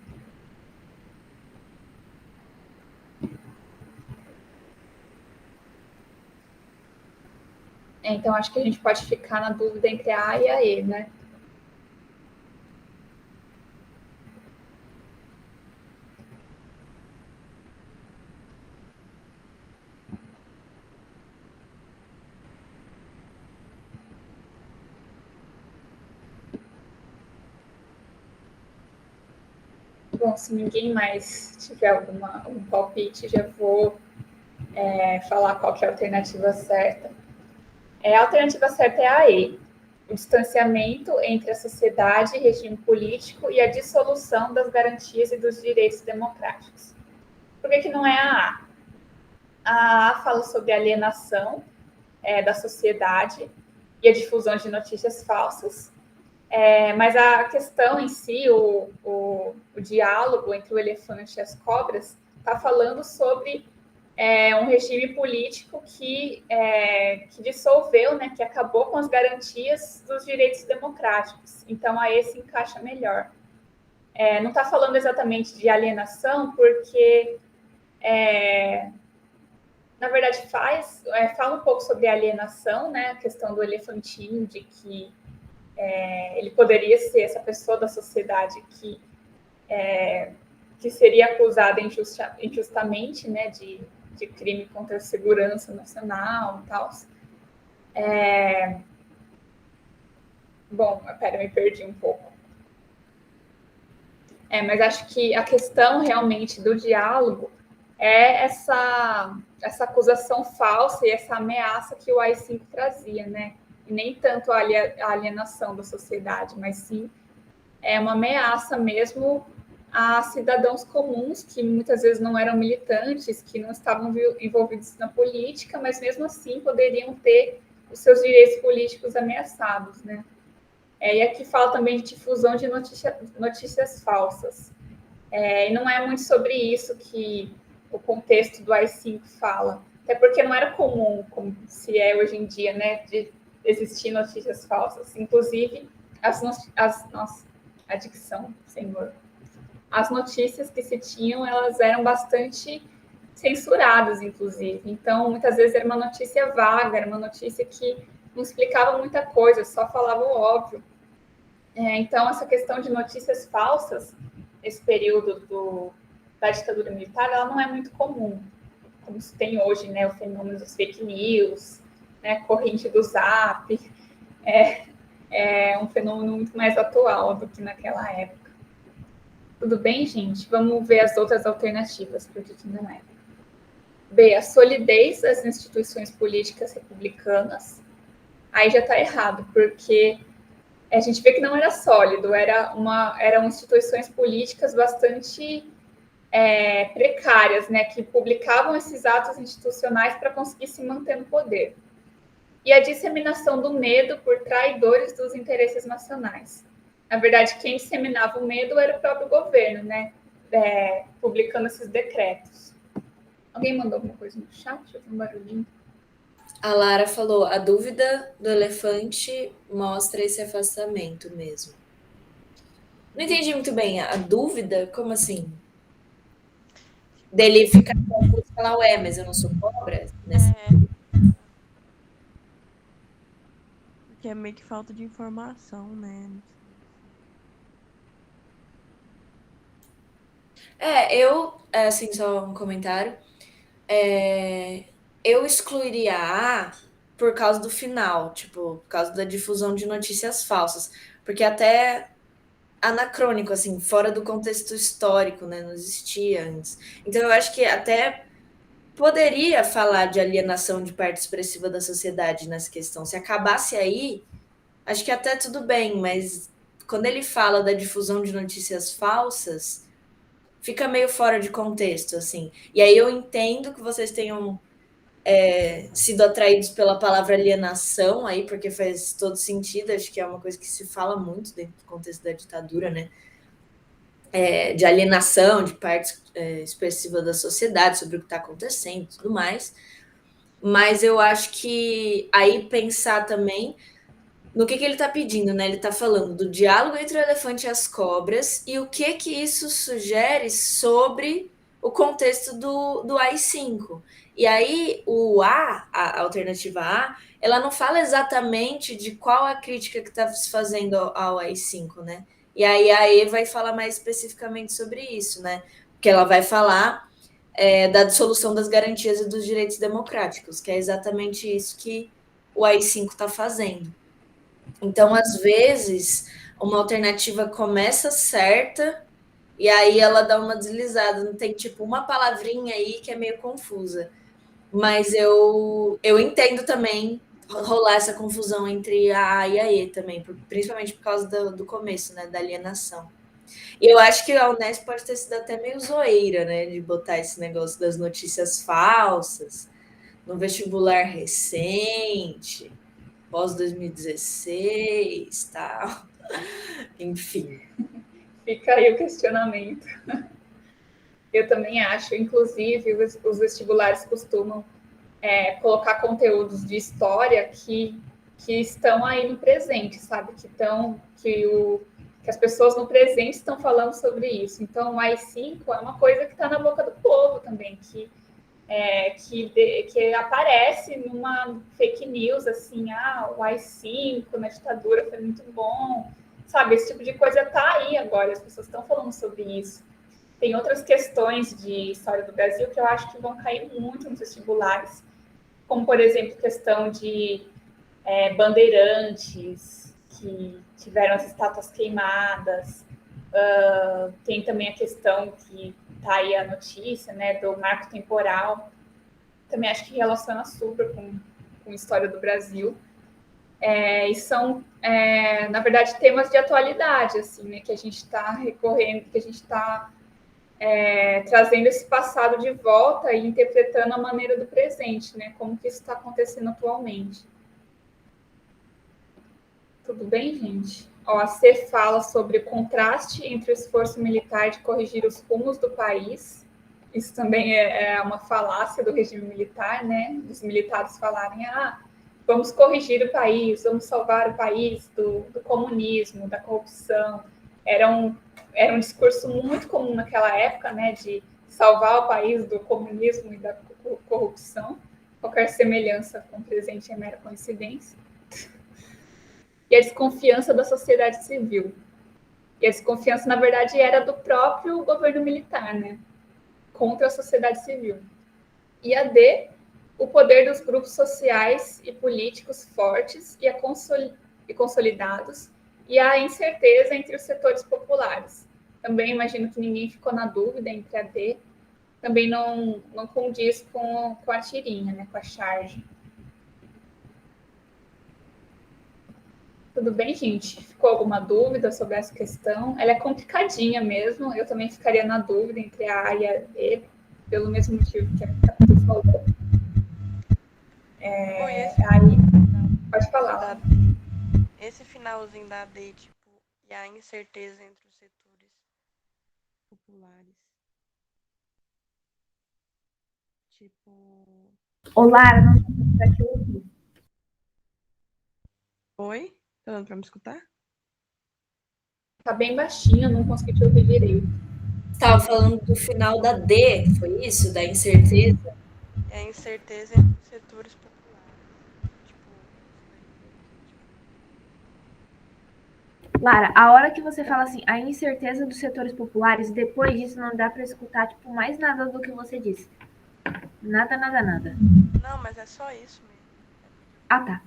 Então, acho que a gente pode ficar na dúvida entre a A e a E, né? Bom, se ninguém mais tiver algum palpite, já vou falar qual que é a alternativa certa. A alternativa certa é a E. O distanciamento entre a sociedade e regime político e a dissolução das garantias e dos direitos democráticos. Por que não é a A? A A fala sobre alienação da sociedade e a difusão de notícias falsas, mas a questão em si, o diálogo entre o elefante e as cobras, está falando sobre um regime político que dissolveu, né, que acabou com as garantias dos direitos democráticos. Então, a esse encaixa melhor. Não está falando exatamente de alienação, porque na verdade, fala um pouco sobre alienação, né? A questão do elefantinho, de que ele poderia ser essa pessoa da sociedade que seria acusada injustamente, né, de crime contra a segurança nacional e tal. Bom, pera, me perdi um pouco. Mas acho que a questão realmente do diálogo é essa acusação falsa e essa ameaça que o AI-5 trazia, né? E nem tanto a alienação da sociedade, mas sim uma ameaça mesmo a cidadãos comuns que muitas vezes não eram militantes, que não estavam envolvidos na política, mas mesmo assim poderiam ter os seus direitos políticos ameaçados, né? E aqui fala também de difusão de notícias falsas. E não é muito sobre isso que o contexto do AI-5 fala, até porque não era comum, como se é hoje em dia, né, de existir notícias falsas. Inclusive, a dicção, senhor. As notícias que se tinham, elas eram bastante censuradas, inclusive. Então, muitas vezes era uma notícia vaga, era uma notícia que não explicava muita coisa, só falava o óbvio. Então, essa questão de notícias falsas, esse período da ditadura militar, ela não é muito comum, como se tem hoje, né, o fenômeno dos fake news, né, corrente do Zap, é um fenômeno muito mais atual do que naquela época. Tudo bem, gente? Vamos ver as outras alternativas, porque aqui não é. B, a solidez das instituições políticas republicanas. Aí já está errado, porque a gente vê que não era sólido, eram instituições políticas bastante precárias, né, que publicavam esses atos institucionais para conseguir se manter no poder. E a disseminação do medo por traidores dos interesses nacionais. Na verdade, quem disseminava o medo era o próprio governo, né, publicando esses decretos. Alguém mandou alguma coisa no chat? Eu vi um barulhinho. A Lara falou, a dúvida do elefante mostra esse afastamento mesmo. Não entendi muito bem. A dúvida, como assim? Dele ficar confuso e falar, ué, mas eu não sou cobra? Porque é meio que falta de informação, né? Assim, só um comentário. Eu excluiria a por causa do final, tipo, por causa da difusão de notícias falsas. Porque até anacrônico, assim, fora do contexto histórico, né? Não existia antes. Então, eu acho que até poderia falar de alienação de parte expressiva da sociedade nessa questão. Se acabasse aí, acho que até tudo bem, mas quando ele fala da difusão de notícias falsas, fica meio fora de contexto, assim. E aí eu entendo que vocês tenham sido atraídos pela palavra alienação aí, porque faz todo sentido, acho que é uma coisa que se fala muito dentro do contexto da ditadura, né? De alienação de partes expressivas da sociedade sobre o que está acontecendo e tudo mais. Mas eu acho que aí pensar também no que ele está pedindo, né? Ele está falando do diálogo entre o elefante e as cobras e o que isso sugere sobre o contexto do AI-5. E aí a alternativa A, ela não fala exatamente de qual a crítica que está se fazendo ao AI-5, né? E aí a E vai falar mais especificamente sobre isso, né? Porque ela vai falar da dissolução das garantias e dos direitos democráticos, que é exatamente isso que o AI-5 está fazendo. Então, às vezes, uma alternativa começa certa e aí ela dá uma deslizada. Não tem, tipo, uma palavrinha aí que é meio confusa. Mas eu entendo também rolar essa confusão entre a A e a E também, principalmente por causa do começo, né, da alienação. E eu acho que a Unesp pode ter sido até meio zoeira, né, de botar esse negócio das notícias falsas no vestibular recente, pós 2016, tal. Enfim. Fica aí o questionamento. Eu também acho, inclusive, os vestibulares costumam colocar conteúdos de história que estão aí no presente, sabe? Que que as pessoas no presente estão falando sobre isso. Então, o AI-5 é uma coisa que está na boca do povo também, que aparece numa fake news, assim, o AI-5 na ditadura foi muito bom, sabe? Esse tipo de coisa está aí agora, as pessoas estão falando sobre isso. Tem outras questões de história do Brasil que eu acho que vão cair muito nos vestibulares, como, por exemplo, questão de bandeirantes que tiveram as estátuas queimadas. Tem também a questão que está aí a notícia, né, do marco temporal. Também acho que relaciona super com a história do Brasil. E são, na verdade, temas de atualidade, assim, né, que a gente está recorrendo, que a gente está trazendo esse passado de volta e interpretando a maneira do presente, né, como que isso está acontecendo atualmente. Tudo bem, gente? A C fala sobre o contraste entre o esforço militar de corrigir os rumos do país. Isso também é uma falácia do regime militar, né? Os militares falarem, vamos corrigir o país, vamos salvar o país do comunismo, da corrupção. Era um discurso muito comum naquela época, né? De salvar o país do comunismo e da corrupção. Qualquer semelhança com o presente é mera coincidência. E a desconfiança da sociedade civil. E a desconfiança, na verdade, era do próprio governo militar, né? Contra a sociedade civil. E a D, o poder dos grupos sociais e políticos fortes e consolidados, e a incerteza entre os setores populares. Também imagino que ninguém ficou na dúvida entre a D. Também não condiz com a tirinha, né? Com a charge. Tudo bem, gente? Ficou alguma dúvida sobre essa questão? Ela é complicadinha mesmo. Eu também ficaria na dúvida entre a A e a D, pelo mesmo motivo que a Catu falou. Aí, pode falar. Esse finalzinho da D, tipo, e a incerteza entre os setores populares. Tipo. Ô, Lara, não sei se você te ouvir. Oi? Tá dando pra me escutar? Tá bem baixinho, não consegui te ouvir direito. Estava falando do final da D, foi isso? Da incerteza? É a incerteza entre os setores populares. Tipo, isso daí. Lara, a hora que você fala assim, a incerteza dos setores populares, depois disso não dá para escutar, tipo, mais nada do que você disse. Nada, nada, nada. Não, mas é só isso mesmo. Ah, tá.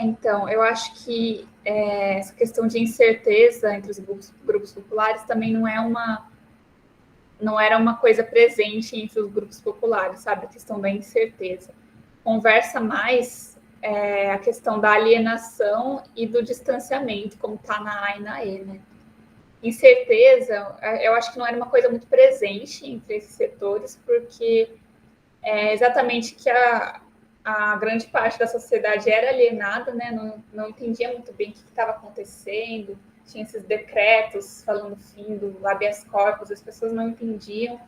Então, eu acho que essa questão de incerteza entre os grupos populares também não era uma coisa presente entre os grupos populares, sabe? A questão da incerteza. Conversa mais a questão da alienação e do distanciamento, como está na A e na E, né? Incerteza, eu acho que não era uma coisa muito presente entre esses setores, porque exatamente que a grande parte da sociedade era alienada, né? Não entendia muito bem o que estava acontecendo, tinha esses decretos falando o fim do habeas corpus, as pessoas não entendiam.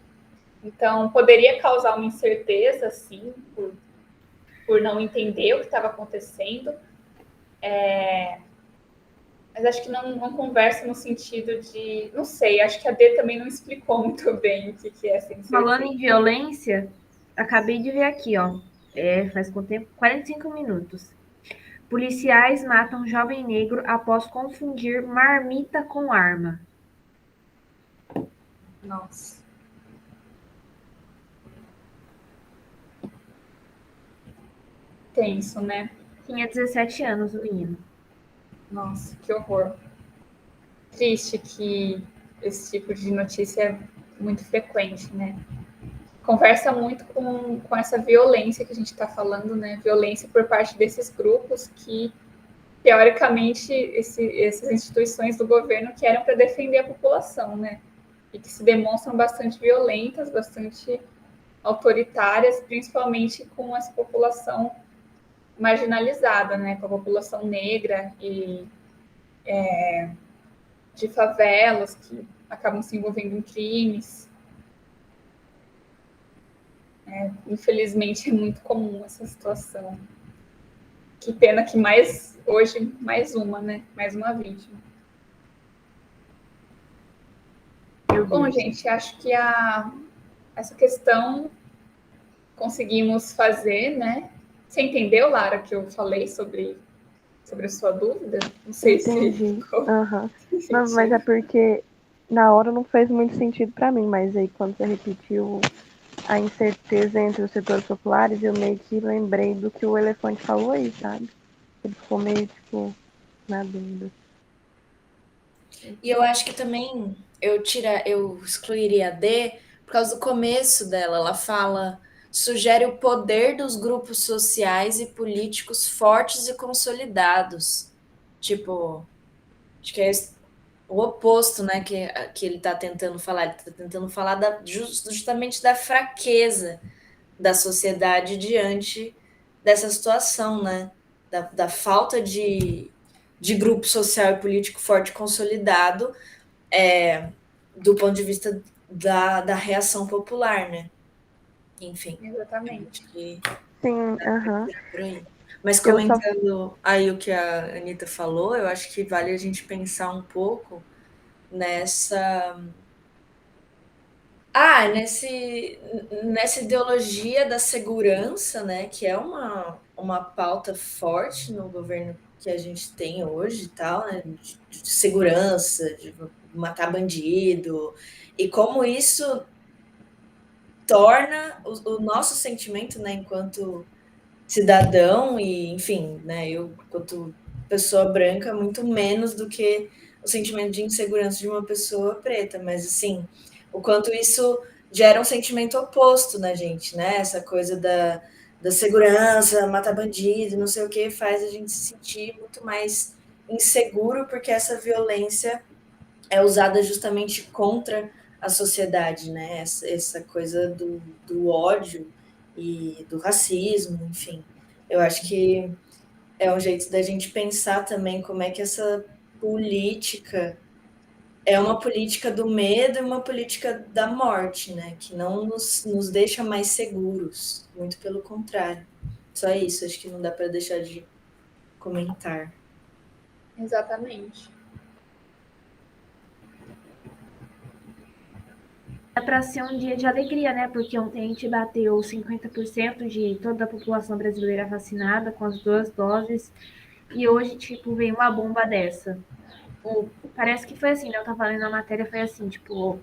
Então, poderia causar uma incerteza, sim, por não entender o que estava acontecendo. Mas acho que não conversa no sentido de... Não sei, acho que a D também não explicou muito bem o que é essa incerteza. Falando em violência, acabei de ver aqui, ó. Faz quanto tempo? 45 minutos. Policiais matam jovem negro após confundir marmita com arma. Nossa. Tenso, né? Tinha 17 anos o menino. Nossa, que horror. Triste que esse tipo de notícia é muito frequente, né? Conversa muito com essa violência que a gente está falando, né? Violência por parte desses grupos que, teoricamente, essas instituições do governo que eram para defender a população, né? E que se demonstram bastante violentas, bastante autoritárias, principalmente com essa população marginalizada, né? Com a população negra e de favelas que acabam se envolvendo em crimes. Infelizmente, é muito comum essa situação. que pena que hoje mais uma, né? Mais uma vítima. Bom, gente, acho que essa questão conseguimos fazer, né? Você entendeu, Lara, que eu falei sobre a sua dúvida? Não sei Entendi. se ficou Não, mas é porque na hora não fez muito sentido para mim, mas aí quando você repetiu a incerteza entre os setores populares, eu meio que lembrei do que o elefante falou aí, sabe? Ele ficou meio, tipo, na dúvida. E eu acho que também eu excluiria a D por causa do começo dela. Ela fala, sugere o poder dos grupos sociais e políticos fortes e consolidados. Tipo, acho que é o oposto, né, que ele está tentando falar. Ele está tentando falar justamente da fraqueza da sociedade diante dessa situação, né? Da falta de grupo social e político forte e consolidado, do ponto de vista da reação popular, né? Enfim. Exatamente. Sim, aham. Por aí. Mas Eu só- comentando aí o que a Anitta falou, eu acho que vale a gente pensar um pouco nessa nessa ideologia da segurança, né, que é uma pauta forte no governo que a gente tem hoje e tal, né, de segurança, de matar bandido, e como isso torna o nosso sentimento, né, enquanto cidadão e, enfim, né, eu, enquanto pessoa branca, muito menos do que o sentimento de insegurança de uma pessoa preta, mas, assim, o quanto isso gera um sentimento oposto na gente, né, essa coisa da segurança, matar bandido, não sei o que, faz a gente se sentir muito mais inseguro, porque essa violência é usada justamente contra a sociedade, né, essa coisa do ódio e do racismo, enfim. Eu acho que é um jeito da gente pensar também como é que essa política é uma política do medo e uma política da morte, né? Que não nos deixa mais seguros, muito pelo contrário. Só isso, acho que não dá para deixar de comentar. Exatamente. É para ser um dia de alegria, né? Porque ontem a gente bateu 50% de toda a população brasileira vacinada com as 2 doses. E hoje, tipo, vem uma bomba dessa. Parece que foi assim, né? Eu tava lendo a matéria, foi assim, tipo,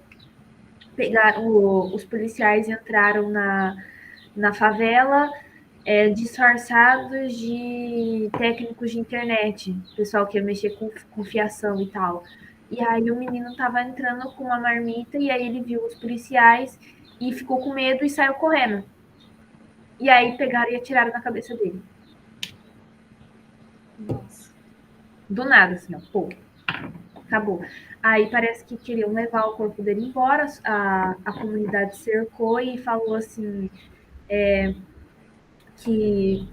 os policiais entraram na favela disfarçados de técnicos de internet, pessoal que ia mexer com fiação e tal. E aí o menino tava entrando com uma marmita e aí ele viu os policiais e ficou com medo e saiu correndo. E aí pegaram e atiraram na cabeça dele. Nossa. Do nada, assim, ó, pô, acabou. Aí parece que queriam levar o corpo dele embora, a comunidade cercou e falou assim, que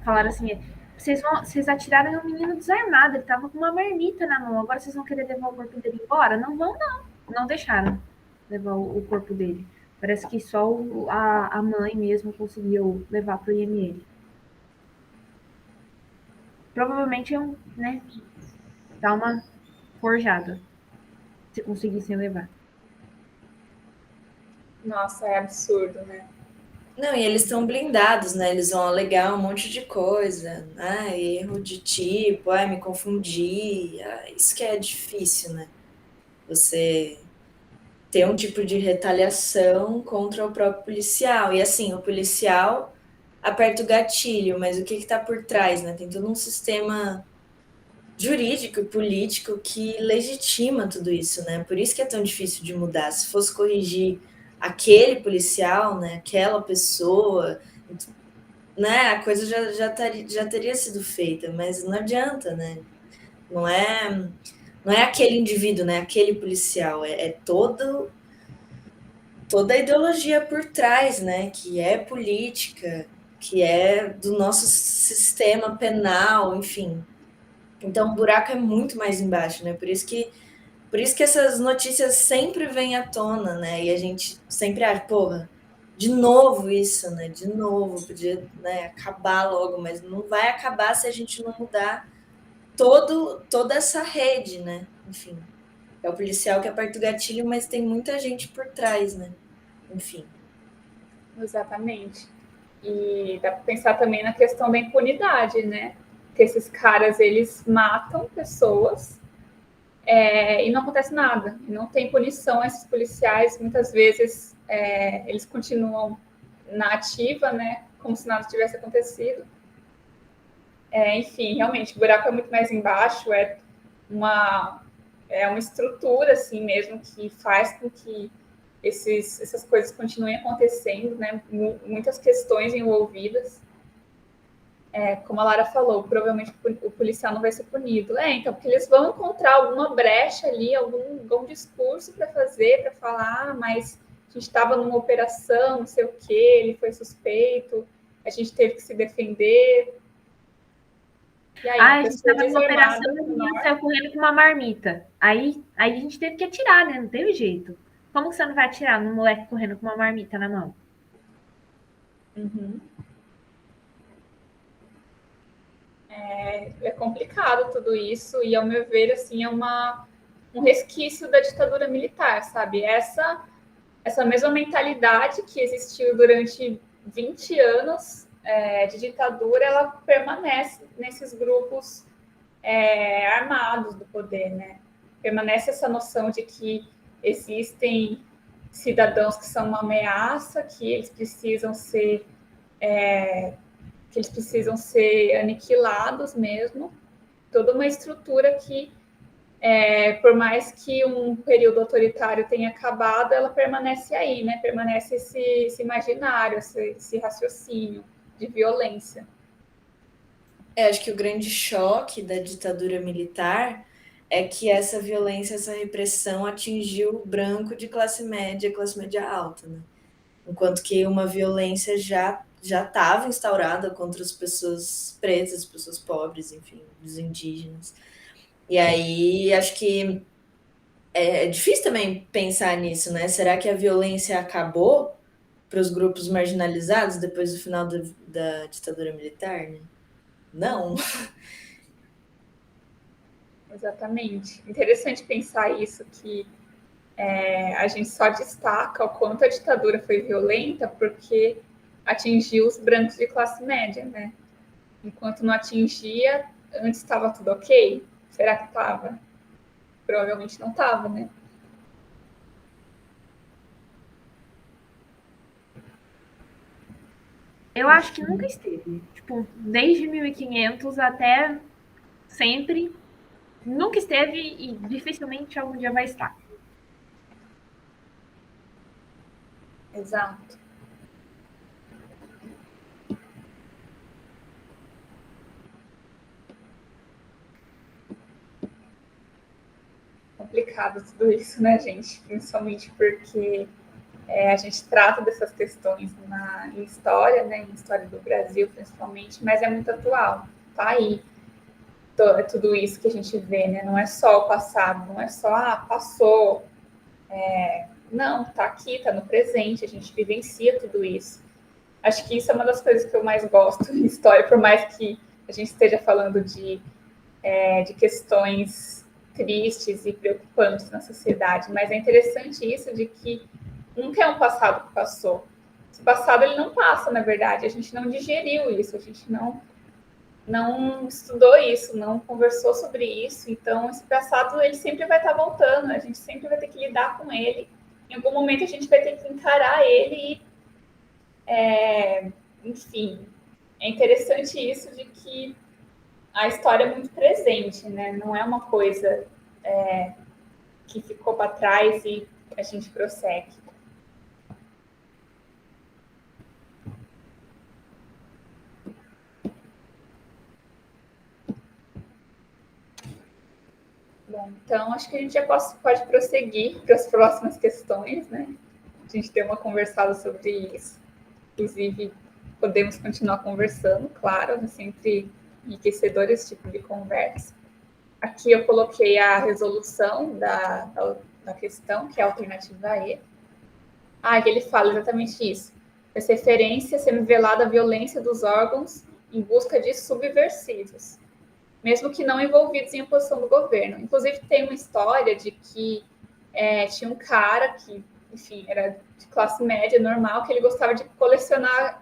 falaram assim, vocês atiraram em um menino desarmado, ele tava com uma marmita na mão, agora vocês vão querer levar o corpo dele embora? Não vão, não. Não deixaram levar o corpo dele. Parece que só a mãe mesmo conseguiu levar pro IML. Provavelmente iam, né, dar uma forjada, se conseguissem levar. Nossa, é absurdo, né? Não, e eles estão blindados, né? Eles vão alegar um monte de coisa, né? Erro de tipo, me confundi. Isso que é difícil, né? Você ter um tipo de retaliação contra o próprio policial. E assim, o policial aperta o gatilho, mas o que está por trás, né? Tem todo um sistema jurídico e político que legitima tudo isso, né? Por isso que é tão difícil de mudar. Se fosse corrigir aquele policial, né, aquela pessoa, né, a coisa já teria sido feita, mas não adianta, né? Não é aquele indivíduo, né, aquele policial, é toda a ideologia por trás, né, que é política, que é do nosso sistema penal, enfim. Então o buraco é muito mais embaixo, né? Por isso que essas notícias sempre vêm à tona, né? E a gente sempre acha, porra, de novo isso, né? De novo, podia, né, acabar logo, mas não vai acabar se a gente não mudar toda essa rede, né? Enfim, é o policial que aperta o gatilho, mas tem muita gente por trás, né? Enfim. Exatamente. E dá para pensar também na questão da impunidade, né? Que esses caras, eles matam pessoas e não acontece nada. Não tem punição a esses policiais. Muitas vezes eles continuam na ativa, né? Como se nada tivesse acontecido. Enfim, realmente, o buraco é muito mais embaixo. Uma, uma estrutura, assim mesmo, que faz com que essas coisas continuem acontecendo, né? Muitas questões envolvidas. Como a Lara falou, provavelmente o policial não vai ser punido. Então, porque eles vão encontrar alguma brecha ali, algum discurso para fazer, para falar, mas a gente estava numa operação, não sei o quê, ele foi suspeito, a gente teve que se defender. E aí, A gente estava numa operação e a menor, menina saiu correndo com uma marmita. Aí a gente teve que atirar, né? Não teve jeito. Como você não vai atirar num moleque correndo com uma marmita na mão? Uhum. É complicado tudo isso, e ao meu ver, assim, é um resquício da ditadura militar, sabe? Essa mesma mentalidade que existiu durante 20 anos de ditadura, ela permanece nesses grupos armados do poder, né? Permanece essa noção de que existem cidadãos que são uma ameaça, que eles precisam ser aniquilados mesmo. Toda uma estrutura que, por mais que um período autoritário tenha acabado, ela permanece aí, né? Permanece esse imaginário, esse raciocínio de violência. Acho que o grande choque da ditadura militar é que essa violência, essa repressão atingiu o branco de classe média alta, né? Enquanto que uma violência já estava instaurada contra as pessoas pretas, pessoas pobres, enfim, os indígenas. E aí acho que é difícil também pensar nisso, né? Será que a violência acabou para os grupos marginalizados depois do final da ditadura militar, né? Não. Exatamente. Interessante pensar isso, que a gente só destaca o quanto a ditadura foi violenta porque atingiu os brancos de classe média, né? Enquanto não atingia, antes estava tudo ok? Será que estava? Provavelmente não estava, né? Eu acho que nunca esteve. Tipo, desde 1500 até sempre, nunca esteve e dificilmente algum dia vai estar. Exato. Complicado tudo isso, né, gente? Principalmente porque a gente trata dessas questões em história, né, em história do Brasil, principalmente, mas é muito atual. Tá aí tudo isso que a gente vê, né? Não é só o passado, não é só, passou. Não, tá aqui, tá no presente, a gente vivencia tudo isso. Acho que isso é uma das coisas que eu mais gosto em história, por mais que a gente esteja falando de questões tristes e preocupantes na sociedade, mas é interessante isso de que nunca é um passado que passou. Esse passado ele não passa, na verdade, a gente não digeriu isso, a gente não estudou isso, não conversou sobre isso, então esse passado ele sempre vai estar voltando, a gente sempre vai ter que lidar com ele, em algum momento a gente vai ter que encarar ele e, enfim, é interessante isso de que a história é muito presente, né? Não é uma coisa que ficou para trás e a gente prossegue. Bom, então acho que a gente já pode prosseguir para as próximas questões, né? A gente deu uma conversada sobre isso. Inclusive, podemos continuar conversando, claro, é sempre enriquecedor esse tipo de conversa. Aqui eu coloquei a resolução da questão, que é a alternativa E. Que ele fala exatamente isso. Faz referência a semi-velada violência dos órgãos em busca de subversivos, mesmo que não envolvidos em oposição do governo. Inclusive, tem uma história de que tinha um cara que, enfim, era de classe média normal, que ele gostava de colecionar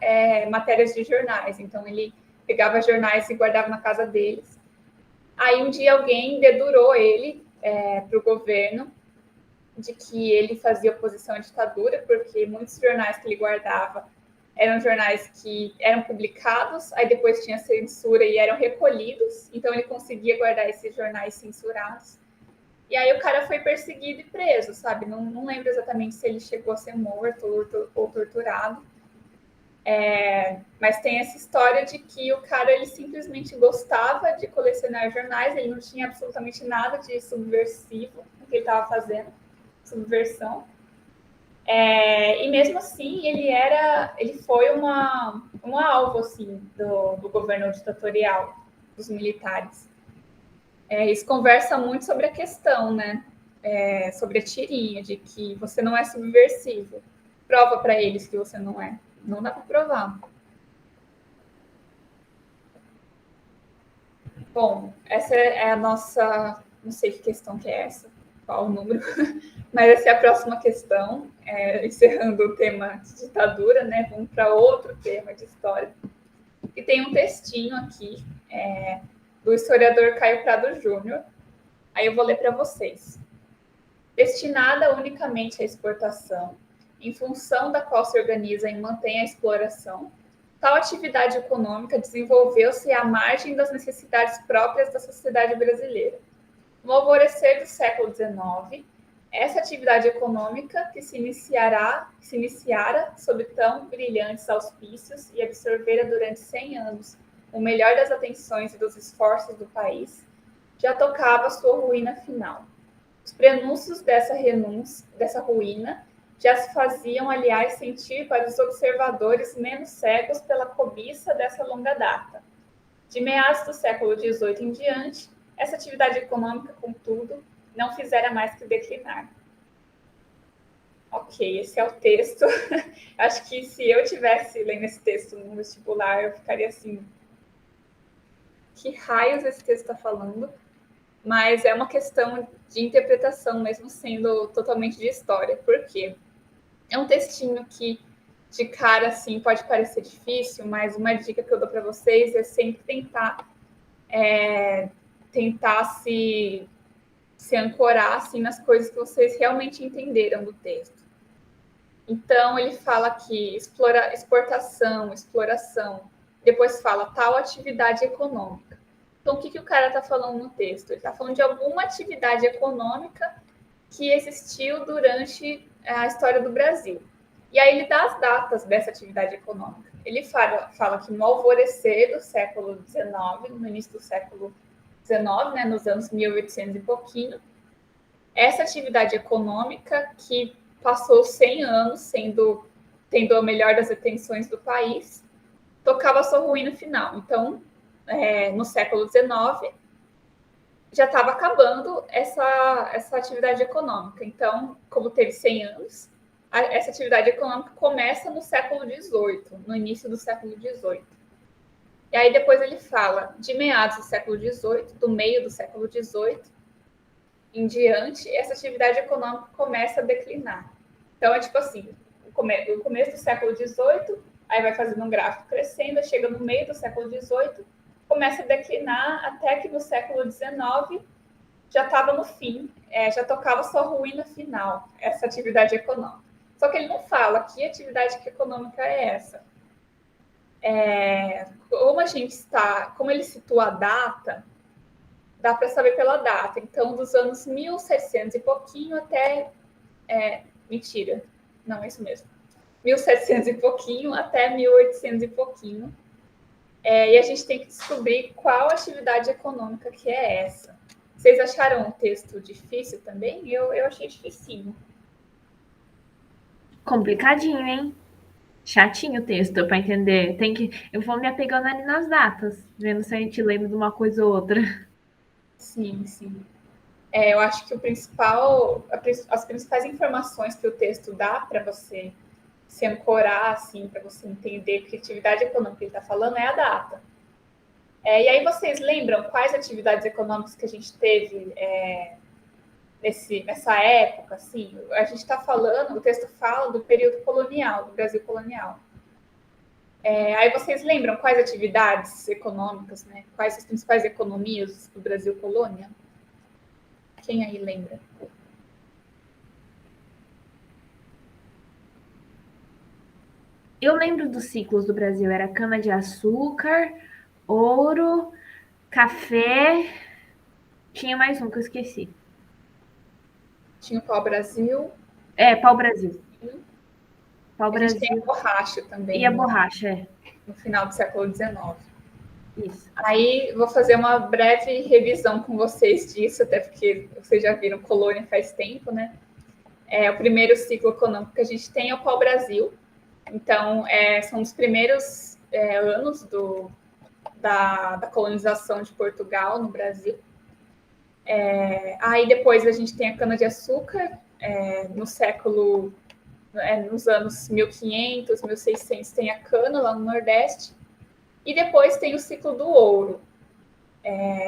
matérias de jornais. Então, ele pegava jornais e guardava na casa deles. Aí, um dia, alguém dedurou ele para o governo de que ele fazia oposição à ditadura, porque muitos jornais que ele guardava eram jornais que eram publicados, aí depois tinha censura e eram recolhidos, então ele conseguia guardar esses jornais censurados. E aí o cara foi perseguido e preso, sabe? Não lembro exatamente se ele chegou a ser morto ou torturado. Mas tem essa história de que o cara ele simplesmente gostava de colecionar jornais, ele não tinha absolutamente nada de subversivo no que ele estava fazendo, subversão. E mesmo assim ele foi um alvo assim do governo ditatorial, dos militares. Isso conversa muito sobre a questão, né? Sobre a tirinha de que você não é subversivo. Prova para eles que você não é. Não dá para provar. Bom, essa é a nossa... Não sei que questão que é essa, qual o número, mas essa é a próxima questão. Encerrando o tema de ditadura, né? Vamos para outro tema de história. E tem um textinho aqui do historiador Caio Prado Júnior. Aí eu vou ler para vocês. Destinada unicamente à exportação, em função da qual se organiza e mantém a exploração, tal atividade econômica desenvolveu-se à margem das necessidades próprias da sociedade brasileira. No alvorecer do século XIX, essa atividade econômica que se iniciara sob tão brilhantes auspícios e absorvera durante 100 anos o melhor das atenções e dos esforços do país, já tocava sua ruína final. Os prenúncios dessa ruína já se faziam, aliás, sentir para os observadores menos cegos pela cobiça dessa longa data. De meados do século XVIII em diante, essa atividade econômica, contudo, não fizera mais que declinar. Ok, esse é o texto. Acho que se eu tivesse lendo esse texto no vestibular, eu ficaria assim... Que raios esse texto está falando? Mas é uma questão de interpretação, mesmo sendo totalmente de história. Por quê? É um textinho que, de cara, assim, pode parecer difícil, mas uma dica que eu dou para vocês é sempre tentar se ancorar assim, nas coisas que vocês realmente entenderam do texto. Então, ele fala aqui exportação, exploração, depois fala tal atividade econômica. Então, o que o cara está falando no texto? Ele está falando de alguma atividade econômica que existiu durante a história do Brasil. E aí ele dá as datas dessa atividade econômica. Ele fala que no alvorecer do século XIX, no início do século XIX, né, nos anos 1800 e pouquinho, essa atividade econômica que passou 100 anos tendo a melhor das atenções do país, tocava a sua ruína final. Então, no século XIX, já estava acabando essa atividade econômica. Então, como teve 100 anos, essa atividade econômica começa no século XVIII, no início do século XVIII. E aí depois ele fala de meados do século XVIII, do meio do século XVIII em diante, essa atividade econômica começa a declinar. Então, é tipo assim, o começo do século XVIII, aí vai fazendo um gráfico crescendo, chega no meio do século XVIII, começa a declinar até que no século XIX já estava no fim, já tocava sua ruína final, essa atividade econômica. Só que ele não fala que atividade econômica é essa. Como ele situa a data, dá para saber pela data. Então, dos anos 1700 e pouquinho até... mentira, não é isso mesmo. 1700 e pouquinho até 1800 e pouquinho. E a gente tem que descobrir qual atividade econômica que é essa. Vocês acharam o texto difícil também? Eu achei dificinho. Complicadinho, hein? Chatinho o texto para entender. Eu vou me apegando ali nas datas, vendo se a gente lembra de uma coisa ou outra. Sim, sim. Eu acho que as principais informações que o texto dá para você se ancorar, assim, para você entender que atividade econômica que ele está falando é a data. E aí vocês lembram quais atividades econômicas que a gente teve nessa época? Assim, a gente está falando, o texto fala do período colonial, do Brasil colonial. Aí vocês lembram quais atividades econômicas, né? Quais as principais economias do Brasil colônia? Quem aí lembra? Eu lembro dos ciclos do Brasil, era cana-de-açúcar, ouro, café, tinha mais um que eu esqueci. Tinha o pau-brasil. Pau-brasil. A gente tem a borracha também. E a borracha, no final do século XIX. Isso. Aí vou fazer uma breve revisão com vocês disso, até porque vocês já viram colônia faz tempo, né? O primeiro ciclo econômico que a gente tem é o pau-brasil. Então, são os primeiros anos da colonização de Portugal no Brasil. Aí depois a gente tem a cana-de-açúcar, nos anos 1500, 1600 tem a cana lá no Nordeste. E depois tem o ciclo do ouro,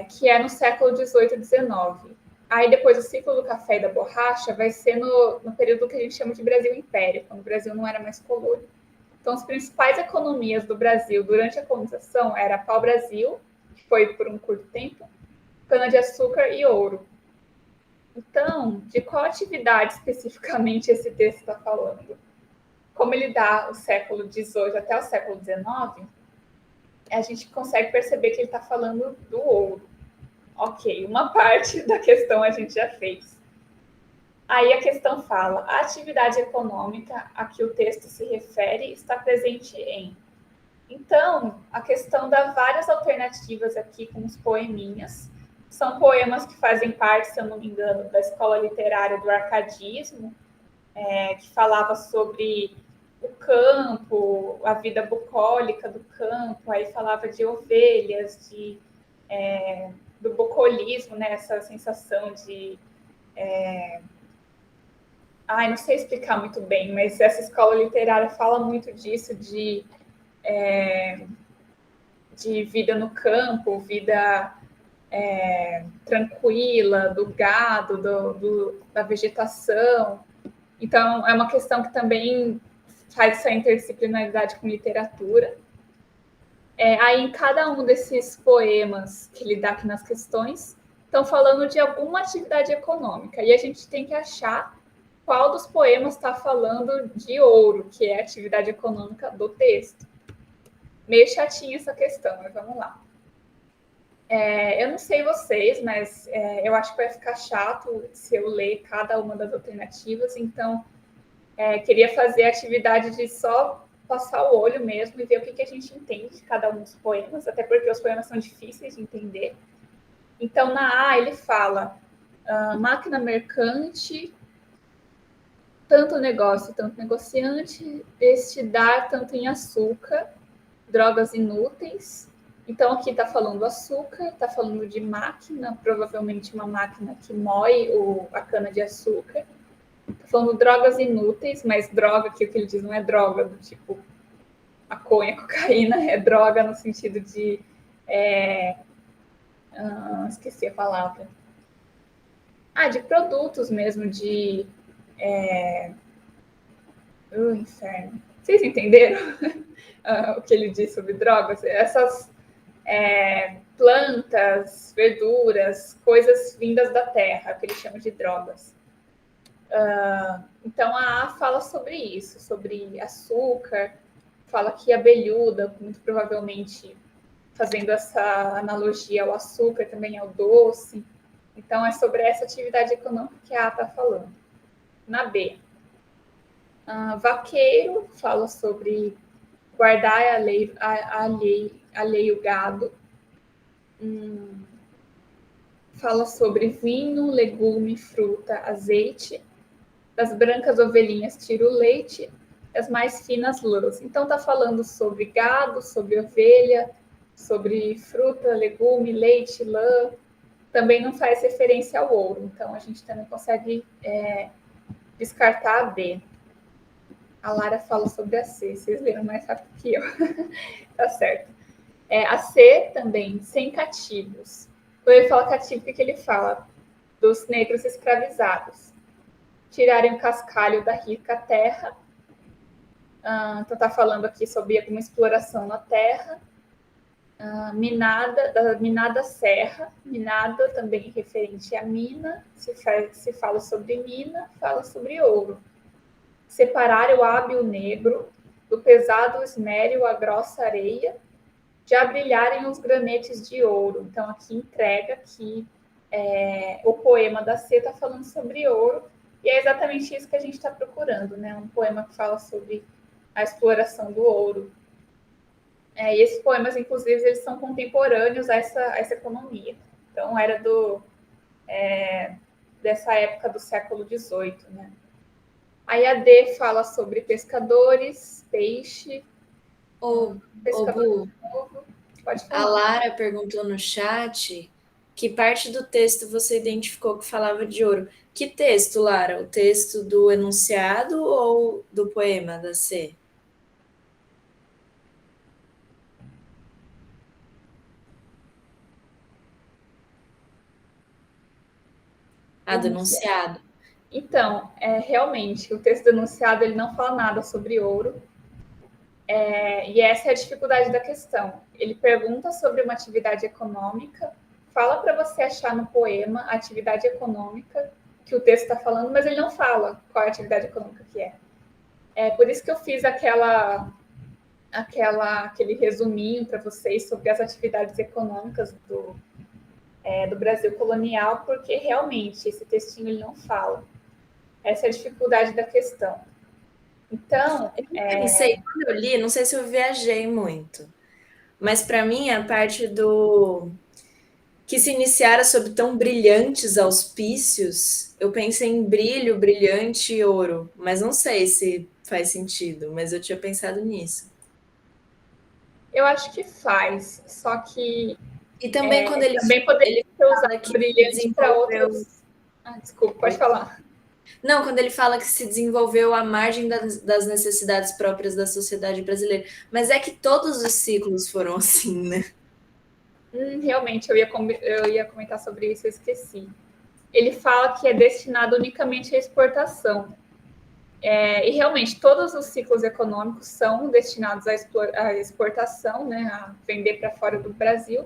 que é no século XVIII e XIX. Aí depois o ciclo do café e da borracha vai ser no período que a gente chama de Brasil Império, quando o Brasil não era mais colônia. Então, as principais economias do Brasil durante a colonização era pau-brasil, que foi por um curto tempo, cana-de-açúcar e ouro. Então, de qual atividade especificamente esse texto está falando? Como ele dá o século XVIII até o século XIX, a gente consegue perceber que ele está falando do ouro. Ok, uma parte da questão a gente já fez. Aí a questão fala, a atividade econômica a que o texto se refere está presente em. Então, a questão dá várias alternativas aqui com os poeminhas. São poemas que fazem parte, se eu não me engano, da escola literária do arcadismo, que falava sobre o campo, a vida bucólica do campo, aí falava de ovelhas, do bucolismo, né? Essa sensação de... não sei explicar muito bem, mas essa escola literária fala muito disso, de vida no campo, vida tranquila, do gado, da vegetação. Então, é uma questão que também faz essa interdisciplinaridade com literatura. Aí, em cada um desses poemas que ele dá aqui nas questões, estão falando de alguma atividade econômica. E a gente tem que achar qual dos poemas está falando de ouro, que é a atividade econômica do texto. Meio chatinha essa questão, mas vamos lá. Eu não sei vocês, mas eu acho que vai ficar chato se eu ler cada uma das alternativas, então queria fazer a atividade de só passar o olho mesmo e ver o que a gente entende de cada um dos poemas, até porque os poemas são difíceis de entender. Então, na A, ele fala máquina mercante, tanto negócio, tanto negociante, este dar tanto em açúcar, drogas inúteis. Então, aqui está falando açúcar, está falando de máquina, provavelmente uma máquina que moe a cana-de-açúcar. Está falando drogas inúteis, mas droga, aqui o que ele diz não é droga do tipo maconha, cocaína, é droga no sentido de... esqueci a palavra. De produtos mesmo, de... inferno. Vocês entenderam o que ele diz sobre drogas? Essas plantas, verduras, coisas vindas da terra, que ele chama de drogas. Então, a A fala sobre isso, sobre açúcar, fala que abelhuda, muito provavelmente fazendo essa analogia ao açúcar, também ao doce. Então, é sobre essa atividade econômica que a A está falando. Na B, vaqueiro fala sobre guardar alheio gado. Fala sobre vinho, legume, fruta, azeite. Das brancas ovelhinhas tira o leite, as mais finas lãs. Então, está falando sobre gado, sobre ovelha, sobre fruta, legume, leite, lã. Também não faz referência ao ouro. Então, a gente também consegue descartar a B. A Lara fala sobre a C, vocês leram mais rápido que eu. Tá certo. A C também, sem cativos. Quando ele fala cativo, o que ele fala? Dos negros escravizados. Tirarem o cascalho da rica terra. Então está falando aqui sobre alguma exploração na terra. Da minada serra. Minada também referente à mina. Se fala sobre mina, fala sobre ouro. Separar o hábil negro do pesado esmério a grossa areia, já brilharem os granetes de ouro. Então, aqui entrega que o poema da C está falando sobre ouro, e é exatamente isso que a gente está procurando, né? Um poema que fala sobre a exploração do ouro. E esses poemas, inclusive, eles são contemporâneos a essa economia. Então, era dessa época do século XVIII, né? Aí a D fala sobre pescadores, peixe. Bu, pode falar. A Lara perguntou no chat que parte do texto você identificou que falava de ouro. Que texto, Lara? O texto do enunciado ou do poema da C? Do enunciado. Então, realmente, o texto do enunciado ele não fala nada sobre ouro. E essa é a dificuldade da questão. Ele pergunta sobre uma atividade econômica, fala para você achar no poema a atividade econômica que o texto está falando, mas ele não fala qual é a atividade econômica que é. Por isso que eu fiz aquele resuminho para vocês sobre as atividades econômicas do Brasil colonial, porque realmente esse textinho ele não fala. Essa é a dificuldade da questão. Então, quando eu li, não sei se eu viajei muito, mas para mim a parte do que se iniciara sob tão brilhantes auspícios, eu pensei em brilho, brilhante e ouro, mas não sei se faz sentido, mas eu tinha pensado nisso. Eu acho que faz, só que e também quando ele poderia ser usado que brilhante para outros. Desculpa, pode falar. Não, quando ele fala que se desenvolveu à margem das necessidades próprias da sociedade brasileira. Mas é que todos os ciclos foram assim, né? Realmente, eu ia comentar sobre isso, eu esqueci. Ele fala que é destinado unicamente à exportação. E realmente, todos os ciclos econômicos são destinados à exportação, né, a vender para fora do Brasil.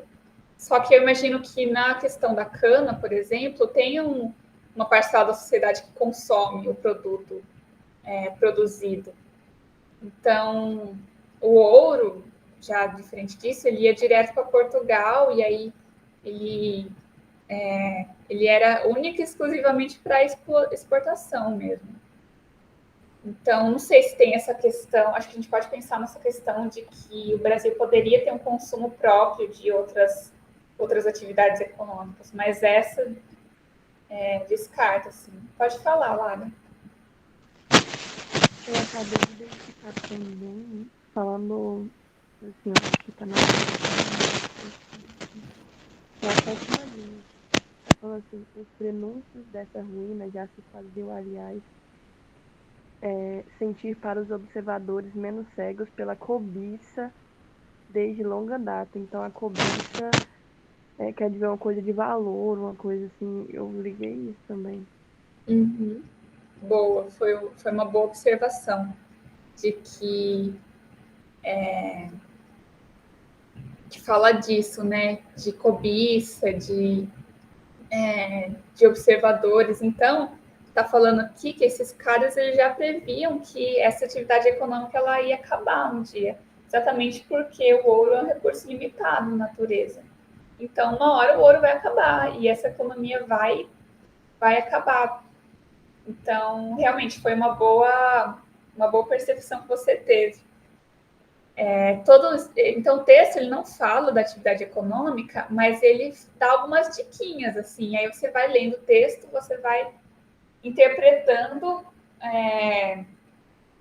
Só que eu imagino que na questão da cana, por exemplo, tem uma parcela da sociedade que consome o produto produzido. Então, o ouro, já diferente disso, ele ia direto para Portugal e aí ele era único e exclusivamente para exportação mesmo. Então, não sei se tem essa questão, acho que a gente pode pensar nessa questão de que o Brasil poderia ter um consumo próprio de outras atividades econômicas, mas essa descarta, assim. Pode falar, Lara. Eu acabei de identificar também, falando, assim, eu acho que tá na sétima linha. Tá falando assim, os prenúncios dessa ruína já se faziam, aliás, sentir para os observadores menos cegos pela cobiça desde longa data. Então, a cobiça quer dizer uma coisa de valor, uma coisa assim, eu liguei isso também. Uhum. Boa, foi uma boa observação de que fala disso, né? De cobiça, de observadores. Então, está falando aqui que esses caras eles já previam que essa atividade econômica ela ia acabar um dia, exatamente porque o ouro é um recurso limitado na natureza. Então, uma hora o ouro vai acabar e essa economia vai acabar. Então, realmente foi uma boa percepção que você teve. Então, o texto ele não fala da atividade econômica, mas ele dá algumas diquinhas, assim. Aí você vai lendo o texto, você vai interpretando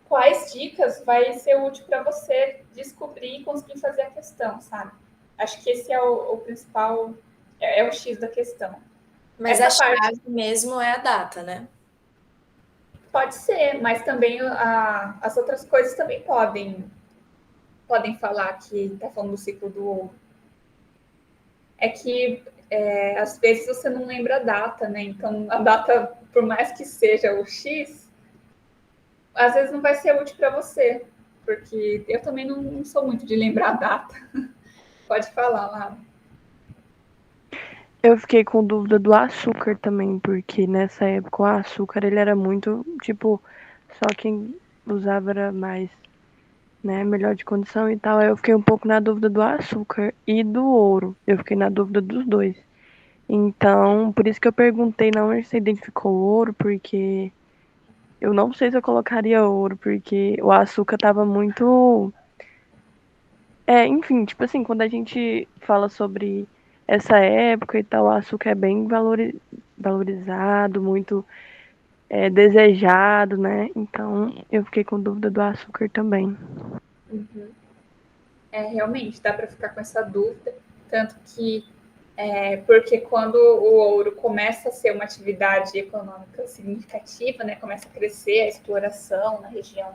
quais dicas vai ser útil para você descobrir e conseguir fazer a questão, sabe? Acho que esse é o principal, é o X da questão. Mas essa a chave mesmo é a data, né? Pode ser, mas também as outras coisas também podem falar que está falando do ciclo do ouro. É que às vezes você não lembra a data, né? Então a data, por mais que seja o X, às vezes não vai ser útil para você, porque eu também não sou muito de lembrar a data. Pode falar lá. Eu fiquei com dúvida do açúcar também, porque nessa época o açúcar ele era muito, tipo, só quem usava era mais, né, melhor de condição e tal. Aí eu fiquei um pouco na dúvida do açúcar e do ouro. Eu fiquei na dúvida dos dois. Então, por isso que eu perguntei na onde você identificou o ouro, porque eu não sei se eu colocaria ouro, porque o açúcar tava muito. Enfim, tipo assim, quando a gente fala sobre essa época e tal, o açúcar é bem valorizado, muito desejado, né? Então eu fiquei com dúvida do açúcar também. Uhum. Realmente, dá para ficar com essa dúvida, tanto que porque quando o ouro começa a ser uma atividade econômica significativa, né, começa a crescer a exploração na região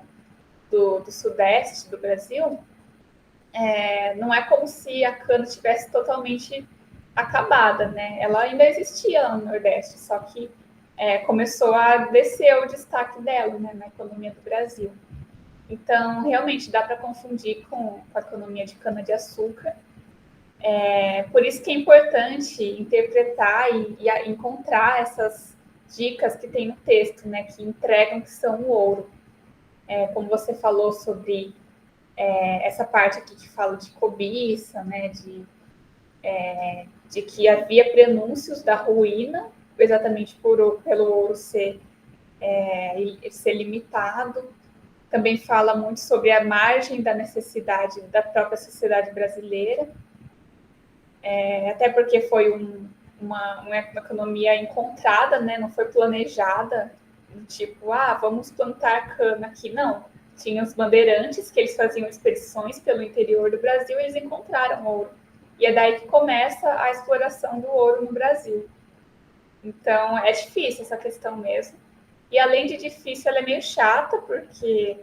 do sudeste do Brasil, não é como se a cana tivesse totalmente acabada, né? Ela ainda existia no Nordeste, só que começou a descer o destaque dela, né, na economia do Brasil. Então, realmente, dá para confundir com a economia de cana-de-açúcar. Por isso que é importante interpretar e encontrar essas dicas que tem no texto, né, que entregam que são o ouro. Como você falou sobre essa parte aqui que fala de cobiça, né, de que havia prenúncios da ruína, exatamente pelo ouro ser limitado. Também fala muito sobre a margem da necessidade da própria sociedade brasileira, até porque foi uma economia encontrada, né? Não foi planejada, tipo, vamos plantar cana aqui. Não, tinha os bandeirantes que eles faziam expedições pelo interior do Brasil e eles encontraram ouro. E é daí que começa a exploração do ouro no Brasil. Então, é difícil essa questão mesmo. E além de difícil, ela é meio chata, porque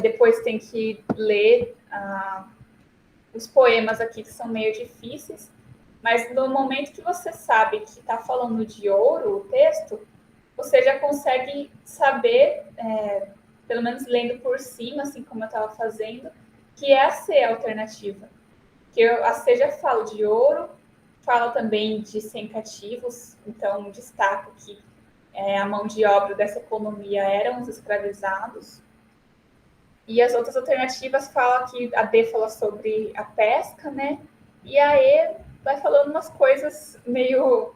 depois tem que ler os poemas aqui que são meio difíceis, mas no momento que você sabe que está falando de ouro, o texto, você já consegue saber, pelo menos lendo por cima, assim como eu estava fazendo, que é a C a alternativa. Que a C já fala de ouro, fala também de sem cativos, então destaco que a mão de obra dessa economia eram os escravizados. E as outras alternativas falam que a D fala sobre a pesca, né? E a E vai falando umas coisas meio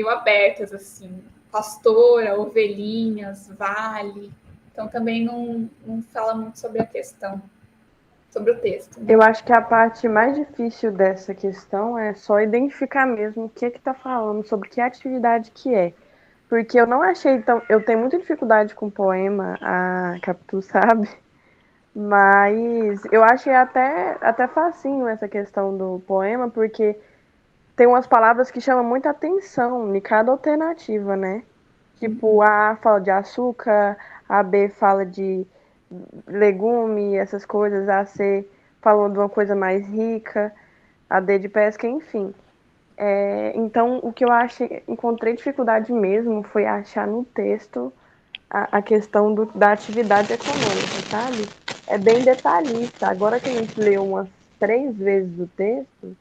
abertas, assim. Pastora, ovelhinhas, vale. Então também não fala muito sobre a questão, sobre o texto. Né? Eu acho que a parte mais difícil dessa questão é só identificar mesmo o que está falando, sobre que atividade que é. Porque eu não achei tão. Eu tenho muita dificuldade com poema, a Capitu sabe? Mas eu achei até facinho essa questão do poema, porque tem umas palavras que chamam muita atenção em cada alternativa, né? Tipo, a A fala de açúcar, a B fala de legume, essas coisas, a C falou de uma coisa mais rica, a D de pesca, enfim. Então, o que eu encontrei dificuldade mesmo foi achar no texto a questão da atividade econômica, sabe? É bem detalhista. Agora que a gente leu umas 3 vezes o texto,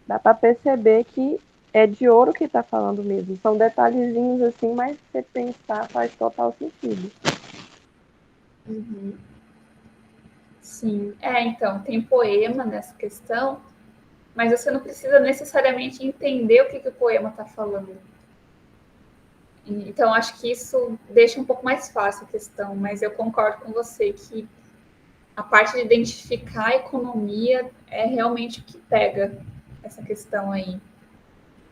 dá para perceber que é de ouro que está falando mesmo. São detalhezinhos assim, mas se você pensar, faz total sentido. Uhum. Sim, então, tem poema nessa questão, mas você não precisa necessariamente entender o que o poema está falando. Então, acho que isso deixa um pouco mais fácil a questão, mas eu concordo com você que a parte de identificar a economia é realmente o que pega essa questão aí.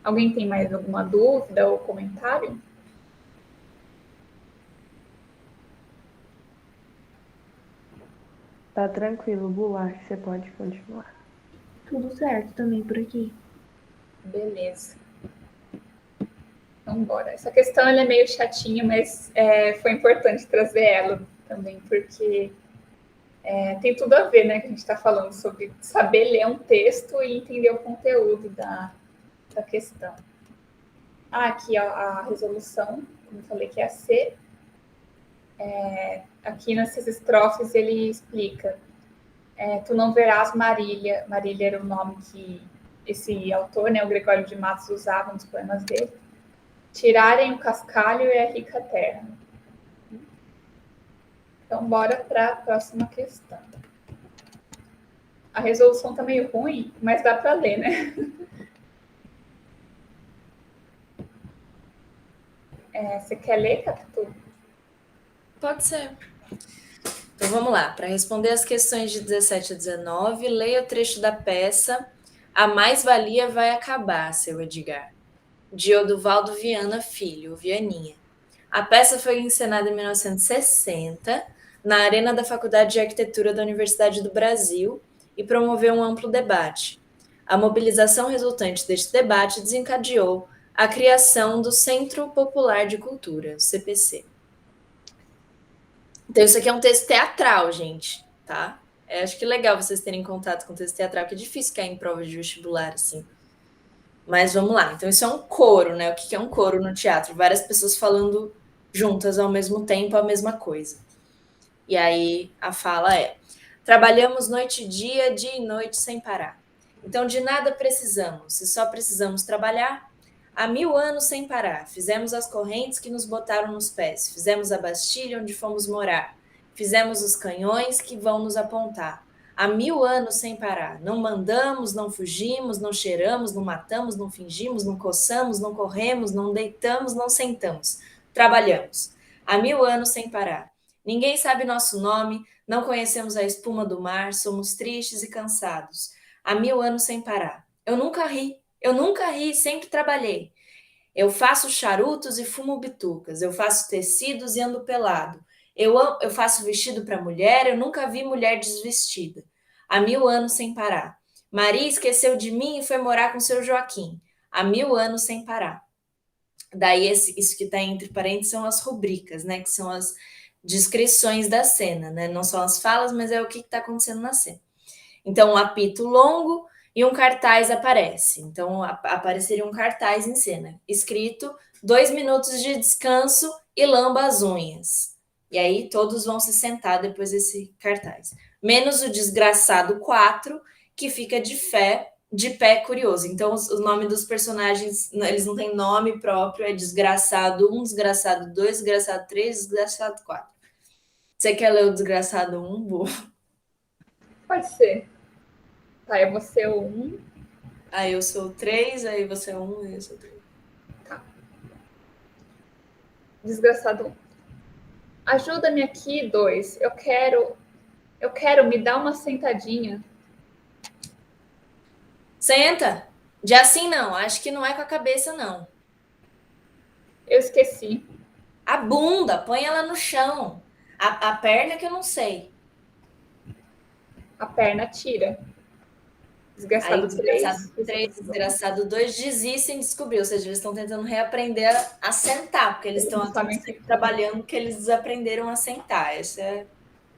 Alguém tem mais alguma dúvida ou comentário? Tá tranquilo, Goulart, você pode continuar. Tudo certo também por aqui. Beleza. Então, bora. Essa questão ela é meio chatinha, mas foi importante trazer ela também, porque tem tudo a ver, né? Que a gente está falando sobre saber ler um texto e entender o conteúdo da questão. Aqui a resolução, como eu falei, que é a C. Aqui nessas estrofes ele explica: tu não verás Marília. Marília era o nome que esse autor, né, o Gregório de Matos, usava nos poemas dele. Tirarem o cascalho e a rica terra. Então, bora para a próxima questão. A resolução tá meio ruim, mas dá para ler, né? Você quer ler, Capitu? Pode ser. Então vamos lá. Para responder as questões de 17 a 19, leia o trecho da peça A Mais-Valia Vai Acabar, seu Edgar, de Oduvaldo Viana Filho, Vianinha. A peça foi encenada em 1960 na Arena da Faculdade de Arquitetura da Universidade do Brasil e promoveu um amplo debate. A mobilização resultante deste debate desencadeou a criação do Centro Popular de Cultura, o CPC. Então, isso aqui é um texto teatral, gente, tá? Acho que é legal vocês terem contato com texto teatral, que é difícil cair em prova de vestibular, assim. Mas vamos lá. Então, isso é um coro, né? O que é um coro no teatro? Várias pessoas falando juntas ao mesmo tempo a mesma coisa. E aí, a fala é: trabalhamos noite e dia e noite sem parar. Então, de nada precisamos, se só precisamos trabalhar. Há 1000 anos sem parar, fizemos as correntes que nos botaram nos pés, fizemos a Bastilha onde fomos morar, fizemos os canhões que vão nos apontar. Há 1000 anos sem parar, não mandamos, não fugimos, não cheiramos, não matamos, não fingimos, não coçamos, não corremos, não deitamos, não sentamos. Trabalhamos. Há 1000 anos sem parar. Ninguém sabe nosso nome, não conhecemos a espuma do mar, somos tristes e cansados. Há 1000 anos sem parar. Eu nunca ri, sempre trabalhei. Eu faço charutos e fumo bitucas. Eu faço tecidos e ando pelado. Eu faço vestido para mulher, eu nunca vi mulher desvestida. Há 1000 anos sem parar. Maria esqueceu de mim e foi morar com seu Joaquim. Há 1000 anos sem parar. Daí, isso que está entre parênteses são as rubricas, né? Que são as descrições da cena, né? Não são as falas, mas é o que está acontecendo na cena. Então, um apito longo e um cartaz aparece. Então, apareceria um cartaz em cena, escrito 2 minutos de descanso e lamba as unhas. E aí, todos vão se sentar depois desse cartaz. Menos o desgraçado 4, que fica de pé curioso. Então, o nome dos personagens, eles não têm nome próprio, é desgraçado 1, desgraçado 2, desgraçado 3, desgraçado 4. Você quer ler o desgraçado 1, Bu? Pode ser. Tá, eu vou ser o 1. Aí eu sou o 3, aí você é 1 e eu sou o 3. Tá. Desgraçado 1. Ajuda-me aqui, 2. Eu quero me dar uma sentadinha. Senta. De assim não, acho que não é com a cabeça, não. Eu esqueci. A bunda, põe ela no chão. A perna que eu não sei. A perna tira. Aí Desgraçado o desgraçado 3. 3, desgraçado 2 desistem de descobrir, ou seja, eles estão tentando reaprender a sentar, porque eles estão trabalhando que eles desaprenderam a sentar. Essa é a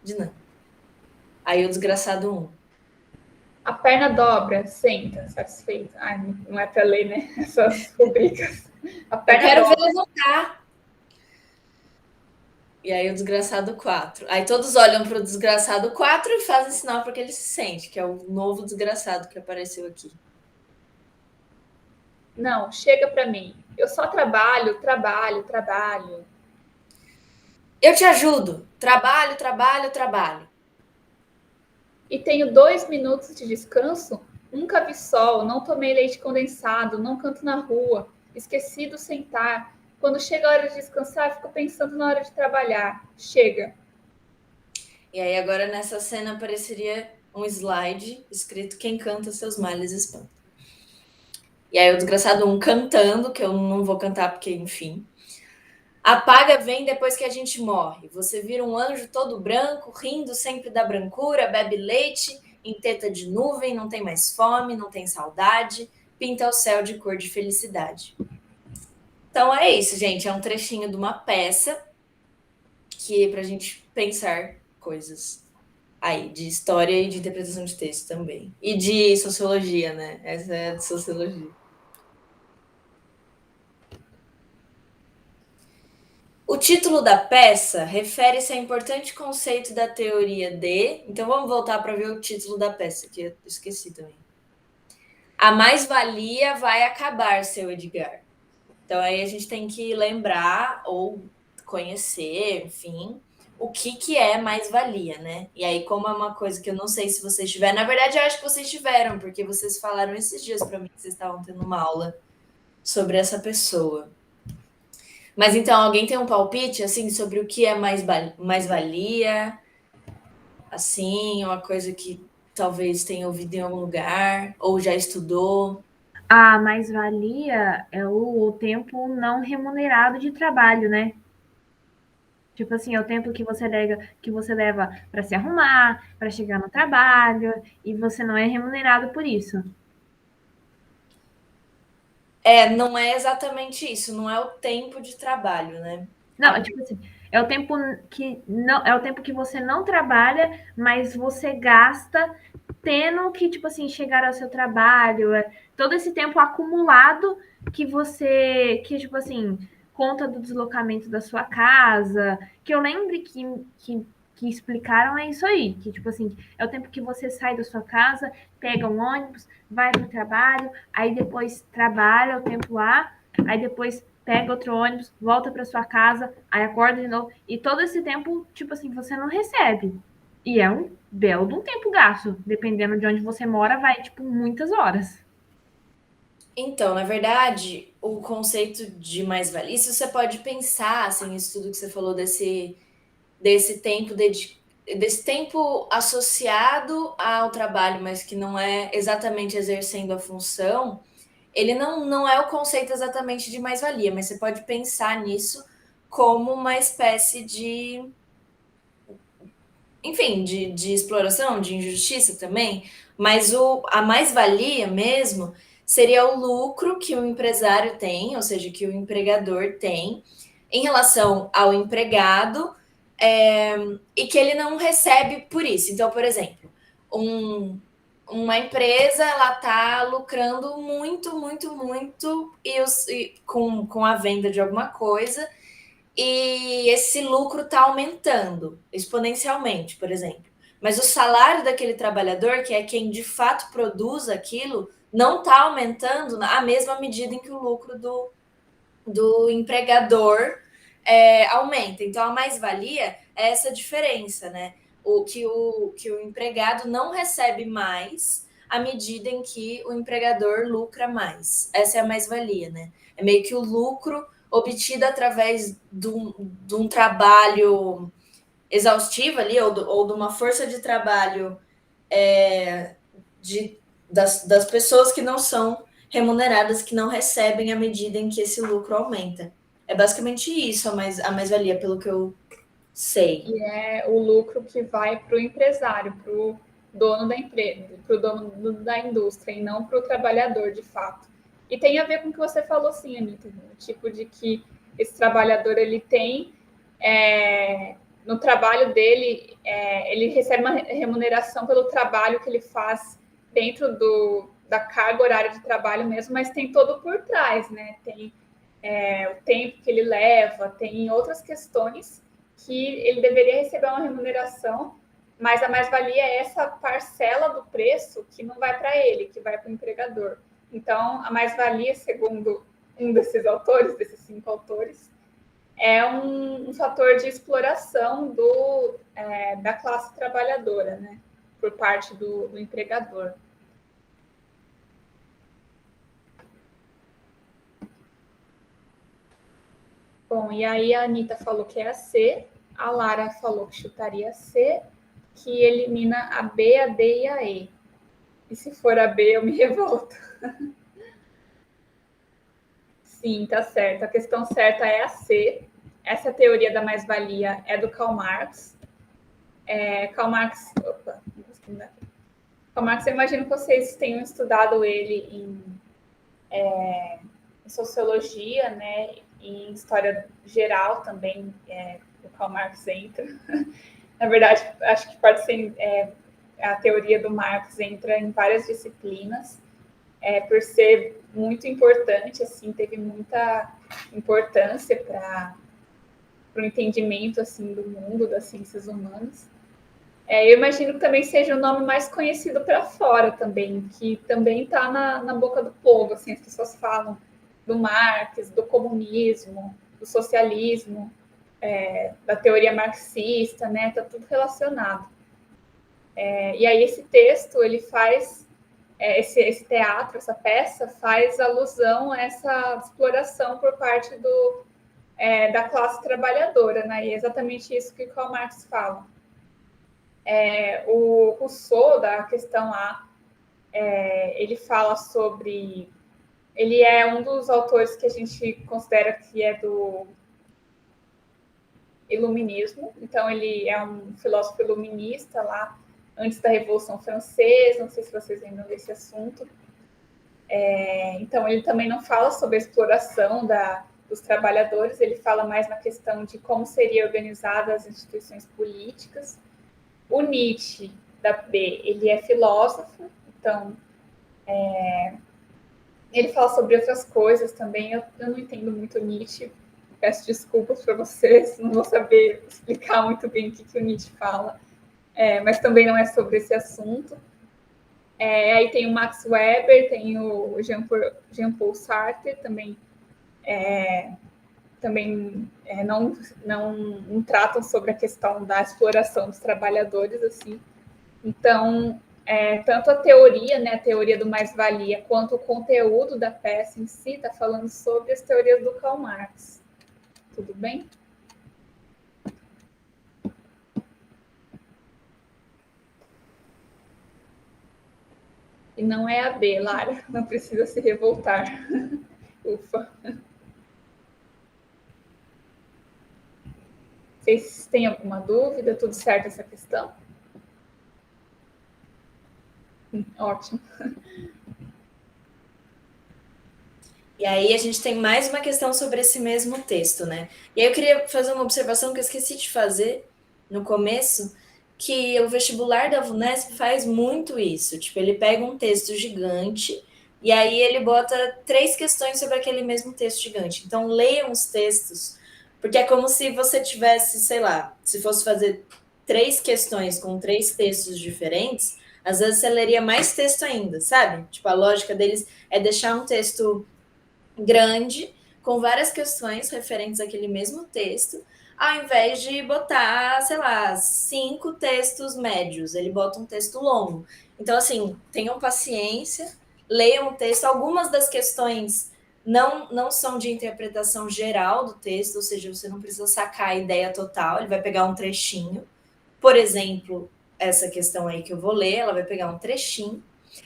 dinâmica. Aí o desgraçado 1. A perna dobra, senta, satisfeito. Ai, não é para ler, né? Essas rubricas. A perna eu quero dobra. ver levantar. E aí o desgraçado 4. Aí todos olham para o desgraçado 4 e fazem sinal para que ele se sente, que é o novo desgraçado que apareceu aqui. Não, chega para mim. Eu só trabalho. Eu te ajudo. Trabalho. E tenho 2 minutos de descanso? Nunca vi sol, não tomei leite condensado, não canto na rua, esqueci do sentar. Quando chega a hora de descansar, fico pensando na hora de trabalhar. Chega. E aí agora nessa cena apareceria um slide escrito quem canta seus males espanta. E aí o desgraçado 1 cantando, que eu não vou cantar porque, enfim. A paga vem depois que a gente morre. Você vira um anjo todo branco, rindo sempre da brancura, bebe leite em teta de nuvem, não tem mais fome, não tem saudade, pinta o céu de cor de felicidade. Então é isso, gente. É um trechinho de uma peça que é pra gente pensar coisas aí, de história e de interpretação de texto também. E de sociologia, né? Essa é a de sociologia. O título da peça refere-se ao importante conceito da teoria de. Então vamos voltar para ver o título da peça, que eu esqueci também. A mais-valia vai acabar, seu Edgar. Então aí a gente tem que lembrar ou conhecer, enfim, o que é mais-valia, né? E aí, como é uma coisa que eu não sei se vocês tiveram, na verdade eu acho que vocês tiveram, porque vocês falaram esses dias para mim que vocês estavam tendo uma aula sobre essa pessoa. Mas então, alguém tem um palpite, assim, sobre o que é mais-valia? Assim, uma coisa que talvez tenha ouvido em algum lugar, ou já estudou? A mais-valia é o tempo não remunerado de trabalho, né? Tipo assim, é o tempo que você leva para se arrumar, para chegar no trabalho, e você não é remunerado por isso. Não é exatamente isso, não é o tempo de trabalho, né? Não, é tipo assim, é o tempo que você não trabalha, mas você gasta tendo que, tipo assim, chegar ao seu trabalho, todo esse tempo acumulado que, tipo assim, conta do deslocamento da sua casa, que eu lembre que explicaram é isso aí, que, tipo assim, é o tempo que você sai da sua casa, pega um ônibus, vai para o trabalho, aí depois trabalha o tempo lá, aí depois pega outro ônibus, volta para sua casa, aí acorda de novo, e todo esse tempo, tipo assim, você não recebe. E é um belo de um tempo gasto. Dependendo de onde você mora, vai, tipo, muitas horas. Então, na verdade, o conceito de mais-valia, isso você pode pensar, assim, isso tudo que você falou desse tempo desse tempo associado ao trabalho, mas que não é exatamente exercendo a função, ele não é o conceito exatamente de mais-valia, mas você pode pensar nisso como uma espécie de, enfim, de exploração, de injustiça também, mas a mais-valia mesmo seria o lucro que o empresário tem, ou seja, que o empregador tem em relação ao empregado, e que ele não recebe por isso. Então, por exemplo, uma empresa ela está lucrando muito, muito, muito com a venda de alguma coisa e esse lucro está aumentando exponencialmente, por exemplo. Mas o salário daquele trabalhador, que é quem de fato produz aquilo, não está aumentando à mesma medida em que o lucro do empregador aumenta. Então, a mais-valia é essa diferença, né? O empregado não recebe mais à medida em que o empregador lucra mais. Essa é a mais-valia, né? É meio que o lucro obtido através de um trabalho exaustivo ali, ou de uma força de trabalho das pessoas que não são remuneradas, que não recebem à medida em que esse lucro aumenta. É basicamente isso a mais-valia, pelo que eu sei. E é o lucro que vai para o empresário, para o dono da empresa, para o dono da indústria, e não para o trabalhador, de fato. E tem a ver com o que você falou, sim, Anitta, o tipo de que esse trabalhador ele tem, no trabalho dele, ele recebe uma remuneração pelo trabalho que ele faz dentro da carga horária de trabalho mesmo, mas tem todo por trás, né? Tem o tempo que ele leva, tem outras questões que ele deveria receber uma remuneração, mas a mais-valia é essa parcela do preço que não vai para ele, que vai para o empregador. Então, a mais-valia, segundo um desses autores, desses 5 autores, é um fator de exploração da classe trabalhadora, né, por parte do empregador. Bom, e aí a Anitta falou que é a C, a Lara falou que chutaria C, que elimina a B, a D e a E. E se for a B, eu me revolto. Sim, tá certo. A questão certa é a C. Essa teoria da mais-valia é do Karl Marx. Karl Marx. Opa, Karl Marx, eu imagino que vocês tenham estudado ele em sociologia, né, e em história geral também, o Karl Marx entra. Na verdade, acho que pode ser a teoria do Marx entra em várias disciplinas, por ser muito importante, assim, teve muita importância para o entendimento assim do mundo das ciências humanas. Eu imagino que também seja o nome mais conhecido para fora também, que também está na boca do povo, assim, as pessoas falam do Marx, do comunismo, do socialismo, da teoria marxista, né? Está tudo relacionado. E aí esse texto, ele faz, esse teatro, essa peça, faz alusão a essa exploração por parte da classe trabalhadora, né? E é exatamente isso que o Karl Marx fala. O Rousseau, da questão A, ele fala sobre... Ele é um dos autores que a gente considera que é do iluminismo, então ele é um filósofo iluminista lá, antes da Revolução Francesa, não sei se vocês lembram desse assunto. Então ele também não fala sobre a exploração dos trabalhadores, ele fala mais na questão de como seriam organizadas as instituições políticas. O Nietzsche, da B, ele é filósofo, então ele fala sobre outras coisas também. Eu não entendo muito Nietzsche, peço desculpas para vocês, não vou saber explicar muito bem o que o Nietzsche fala, mas também não é sobre esse assunto. Aí tem o Max Weber, tem o Jean-Paul Sartre, também não tratam sobre a questão da exploração dos trabalhadores, assim. Então, tanto a teoria, né, a teoria do mais-valia, quanto o conteúdo da peça em si está falando sobre as teorias do Karl Marx. Tudo bem? E não é a B, Lara, não precisa se revoltar. Ufa. Vocês têm alguma dúvida? Tudo certo essa questão? Ótimo. E aí a gente tem mais uma questão sobre esse mesmo texto, né? E aí eu queria fazer uma observação que eu esqueci de fazer no começo, que o vestibular da VUNESP faz muito isso. Tipo, ele pega um texto gigante e aí ele bota 3 questões sobre aquele mesmo texto gigante. Então, leiam os textos, porque é como se você tivesse, sei lá, se fosse fazer 3 questões com 3 textos diferentes, às vezes você leria mais texto ainda, sabe? Tipo, a lógica deles é deixar um texto grande, com várias questões referentes àquele mesmo texto, ao invés de botar, sei lá, 5 textos médios, ele bota um texto longo. Então, assim, tenham paciência, leiam o texto. Algumas das questões não são de interpretação geral do texto, ou seja, você não precisa sacar a ideia total, ele vai pegar um trechinho. Por exemplo, essa questão aí que eu vou ler, ela vai pegar um trechinho.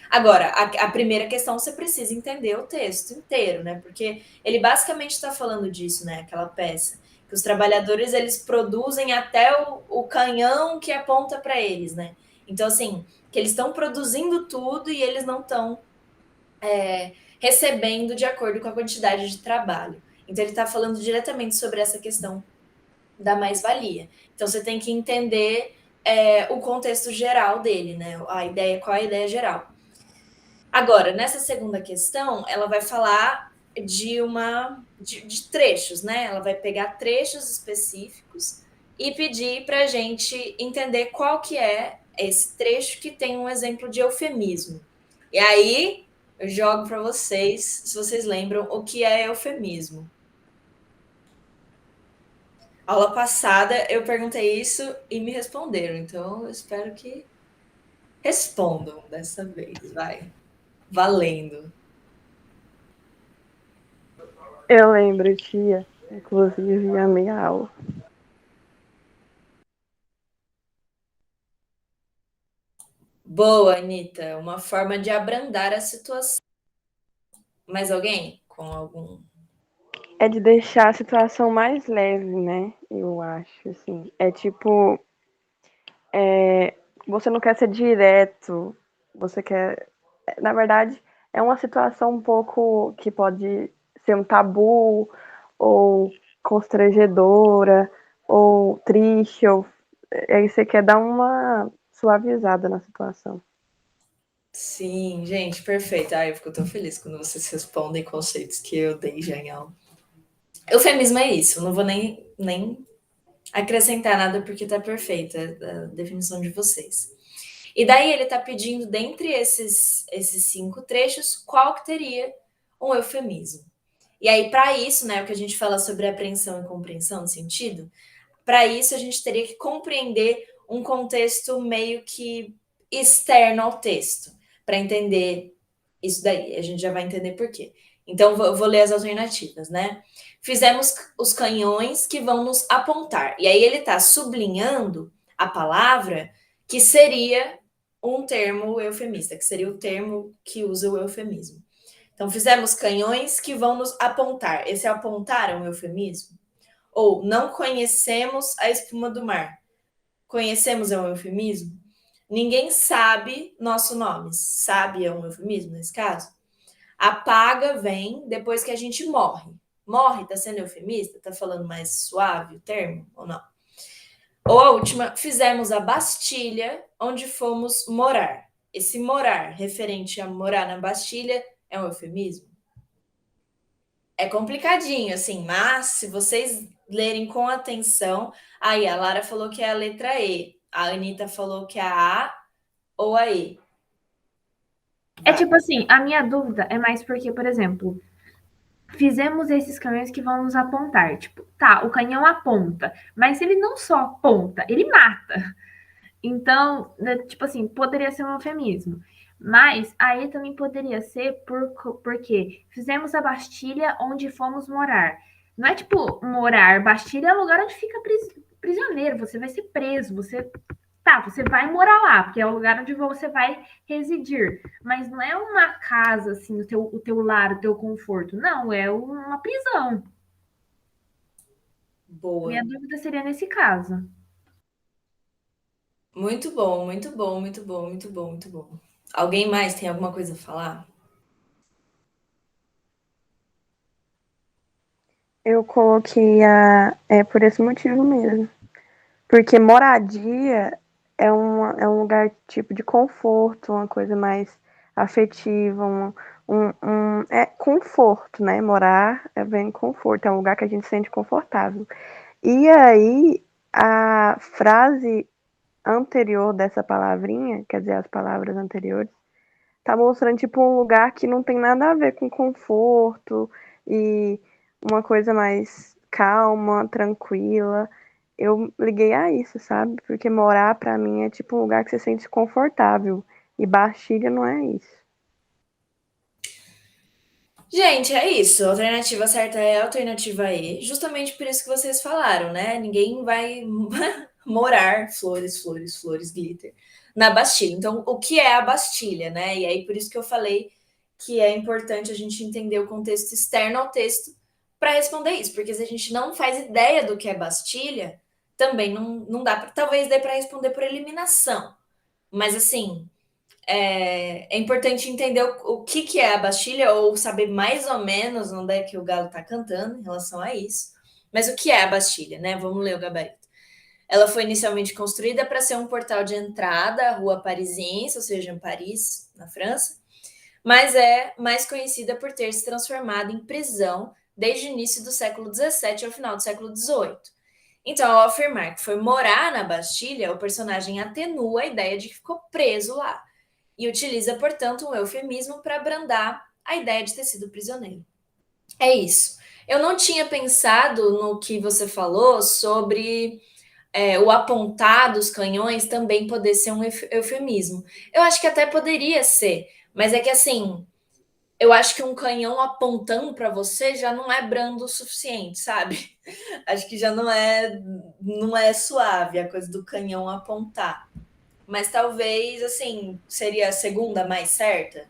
Agora, a primeira questão, você precisa entender o texto inteiro, né? Porque ele basicamente está falando disso, né? Aquela peça. Que os trabalhadores, eles produzem até o canhão que aponta para eles, né? Então, assim, que eles estão produzindo tudo e eles não estão recebendo de acordo com a quantidade de trabalho. Então, ele está falando diretamente sobre essa questão da mais-valia. Então, você tem que entender o contexto geral dele, né? Qual é a ideia geral. Agora, nessa segunda questão, ela vai falar de trechos, né? Ela vai pegar trechos específicos e pedir para a gente entender qual que é esse trecho que tem um exemplo de eufemismo. E aí, eu jogo para vocês, se vocês lembram, o que é eufemismo. Aula passada eu perguntei isso e me responderam, então eu espero que respondam dessa vez, vai. Valendo. Eu lembro, tia. Inclusive, amei a aula. Boa, Anitta. Uma forma de abrandar a situação. Mais alguém? Com algum. É de deixar a situação mais leve, né? Eu acho, assim. É tipo... você não quer ser direto. Você quer... Na verdade, é uma situação um pouco que pode ser um tabu, ou constrangedora, ou triste, ou aí você quer dar uma suavizada na situação. Sim, gente, perfeito. Ai, eu fico tão feliz quando vocês respondem conceitos que eu dei já em aula. Eufemismo é isso, não vou nem acrescentar nada porque tá perfeita a definição de vocês. E daí ele tá pedindo, dentre esses 5 trechos, qual que teria um eufemismo. E aí, para isso, né, o que a gente fala sobre apreensão e compreensão de sentido, para isso a gente teria que compreender um contexto meio que externo ao texto, para entender isso daí. A gente já vai entender por quê. Então, eu vou ler as alternativas, né? Fizemos os canhões que vão nos apontar. E aí ele está sublinhando a palavra que seria um termo eufemista, que seria o termo que usa o eufemismo. Então, fizemos canhões que vão nos apontar. Esse apontar é um eufemismo? Ou não conhecemos a espuma do mar. Conhecemos é um eufemismo? Ninguém sabe nosso nome. Sabe é um eufemismo nesse caso? A paga vem depois que a gente morre. Morre, tá sendo eufemista? Tá falando mais suave o termo ou não? Ou a última, fizemos a Bastilha onde fomos morar. Esse morar, referente a morar na Bastilha, é um eufemismo? É complicadinho, assim, mas se vocês lerem com atenção, aí a Lara falou que é a letra E, a Anitta falou que é a A ou a E. É tipo assim, a minha dúvida é mais porque, por exemplo, fizemos esses canhões que vão nos apontar. Tipo, tá, o canhão aponta, mas ele não só aponta, ele mata. Então, né, tipo assim, poderia ser um eufemismo. Mas aí também poderia ser porque fizemos a Bastilha onde fomos morar. Não é tipo morar. Bastilha é o lugar onde fica prisioneiro. Você vai ser preso. Você vai morar lá, porque é o lugar onde você vai residir. Mas não é uma casa, assim, o teu lar, o teu conforto. Não, é uma prisão. Boa. Minha dúvida seria nesse caso. Muito bom, muito bom, muito bom, muito bom, muito bom. Alguém mais tem alguma coisa a falar? Eu coloquei por esse motivo mesmo. Porque moradia é um lugar tipo de conforto, uma coisa mais afetiva, é conforto, né? Morar vem conforto, é um lugar que a gente se sente confortável. E aí, a frase anterior dessa palavrinha, quer dizer, as palavras anteriores, tá mostrando tipo um lugar que não tem nada a ver com conforto e uma coisa mais calma, tranquila. Eu liguei a isso, sabe? Porque morar pra mim é tipo um lugar que você se sente confortável. E Bastilha não é isso. Gente, é isso. A alternativa certa é a alternativa E, justamente por isso que vocês falaram, né? Ninguém vai morar flores, flores, flores, glitter na Bastilha. Então, o que é a Bastilha, né? E aí, por isso que eu falei que é importante a gente entender o contexto externo ao texto para responder isso, porque se a gente não faz ideia do que é Bastilha, também não dá para. Talvez dê para responder por eliminação. Mas assim, é importante entender o que é a Bastilha, ou saber mais ou menos onde é que o galo está cantando em relação a isso. Mas o que é a Bastilha, né? Vamos ler o gabarito. Ela foi inicialmente construída para ser um portal de entrada à rua parisiense, ou seja, em Paris, na França, mas é mais conhecida por ter se transformado em prisão desde o início do século XVII ao final do século XVIII. Então, ao afirmar que foi morar na Bastilha, o personagem atenua a ideia de que ficou preso lá e utiliza, portanto, um eufemismo para abrandar a ideia de ter sido prisioneiro. É isso. Eu não tinha pensado no que você falou sobre o apontar dos canhões também poder ser um eufemismo. Eu acho que até poderia ser, mas é que assim, eu acho que um canhão apontando para você já não é brando o suficiente, sabe? Acho que já não é suave a coisa do canhão apontar. Mas talvez, assim, seria a segunda mais certa?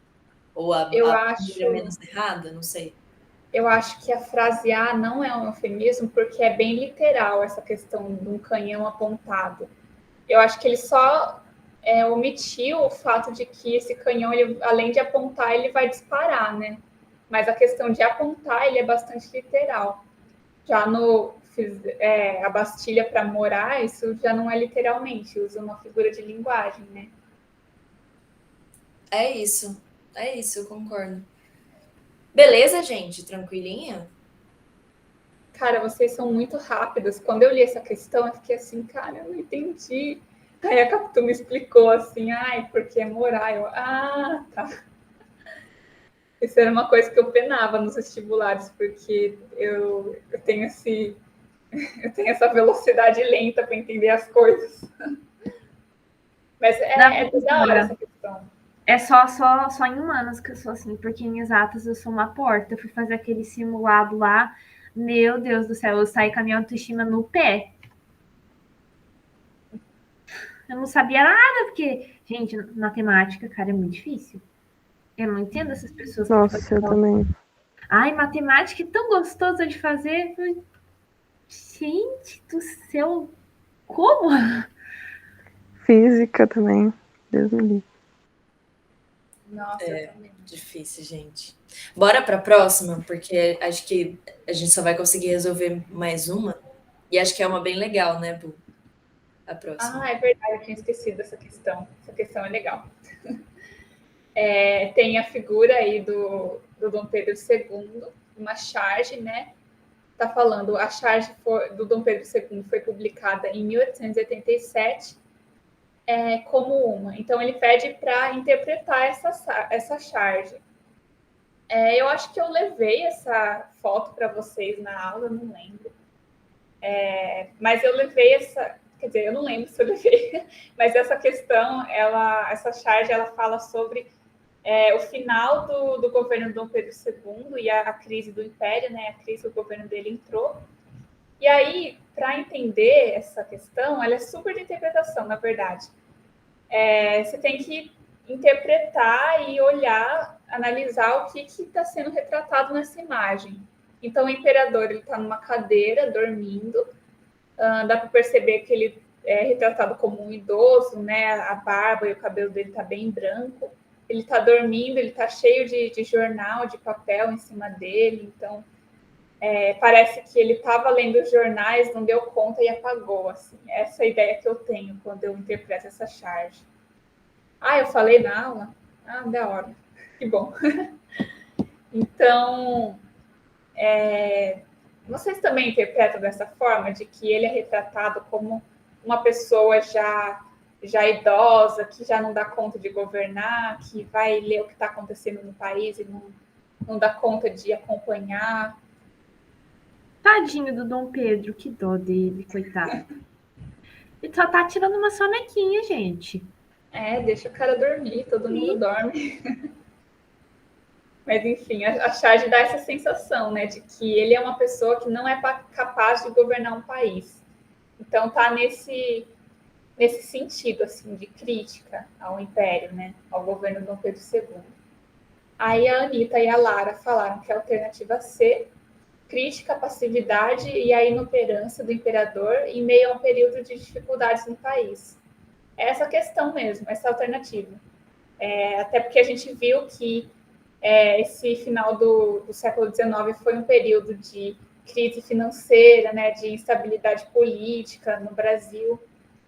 Ou a primeira menos errada? Não sei. Eu acho que a frase A não é um eufemismo porque é bem literal essa questão de um canhão apontado. Eu acho que ele só omitiu o fato de que esse canhão, ele, além de apontar, ele vai disparar, né? mas a questão de apontar, ele é bastante literal. Já a Bastilha para morar, isso já não é literalmente, usa uma figura de linguagem, né? É isso, eu concordo. Beleza, gente? Tranquilinha? Cara, vocês são muito rápidas. Quando eu li essa questão, eu fiquei assim, cara, eu não entendi. Aí a Capitu me explicou assim, ai, porque é morar. Eu, tá. Isso era uma coisa que eu penava nos vestibulares, porque eu tenho eu tenho essa velocidade lenta para entender as coisas. Mas é da hora essa questão. É só em humanas que eu sou assim, porque em exatas eu sou uma porta. Eu fui fazer aquele simulado lá, meu Deus do céu, eu saí com a minha autoestima no pé. Eu não sabia nada, porque, gente, matemática, cara, é muito difícil. Eu não entendo essas pessoas que Nossa, eu também. ai, matemática é tão gostoso de fazer. Gente do céu, como? Física também. Deus me livre. Nossa, eu também. Difícil, gente. Bora para a próxima, porque acho que a gente só vai conseguir resolver mais uma. E acho que é uma bem legal, né, Bu? A próxima. É verdade, eu tinha esquecido essa questão. Essa questão é legal. Tem a figura aí do Dom Pedro II, uma charge, né? Tá falando, a charge do Dom Pedro II foi publicada em 1887 como uma. Então, ele pede para interpretar essa charge. Eu acho que eu levei essa foto para vocês na aula, não lembro. Mas eu levei quer dizer, eu não lembro se eu levei, mas essa questão, essa charge, ela fala sobre o final do governo do Dom Pedro II e a crise do Império, né? A crise que o governo dele entrou. E aí, para entender essa questão, ela é super de interpretação, na verdade. Você tem que interpretar e olhar, analisar o que está sendo retratado nessa imagem. Então, o imperador está numa cadeira, dormindo. Dá para perceber que ele é retratado como um idoso, né? A barba e o cabelo dele está bem branco. Ele está dormindo, ele está cheio de jornal, de papel em cima dele. Então, parece que ele estava lendo os jornais, não deu conta e apagou. Assim. Essa é a ideia que eu tenho quando eu interpreto essa charge. Eu falei na aula? Da hora. Que bom. Então, vocês também interpretam dessa forma, de que ele é retratado como uma pessoa já idosa, que já não dá conta de governar, que vai ler o que está acontecendo no país e não dá conta de acompanhar? Tadinho do Dom Pedro, que dó dele, coitado. Ele só tá tirando uma sonequinha, gente. Deixa o cara dormir, todo mundo dorme. Mas, enfim, a charge dá essa sensação, né, de que ele é uma pessoa que não é capaz de governar um país. Então, tá nesse sentido, assim, de crítica ao Império, né, ao governo de Dom Pedro II. Aí a Anitta e a Lara falaram que a alternativa C, crítica à passividade e à inoperância do imperador em meio a um período de dificuldades no país. É essa questão mesmo, essa alternativa. Até porque a gente viu que esse final do século XIX foi um período de crise financeira, né, de instabilidade política no Brasil.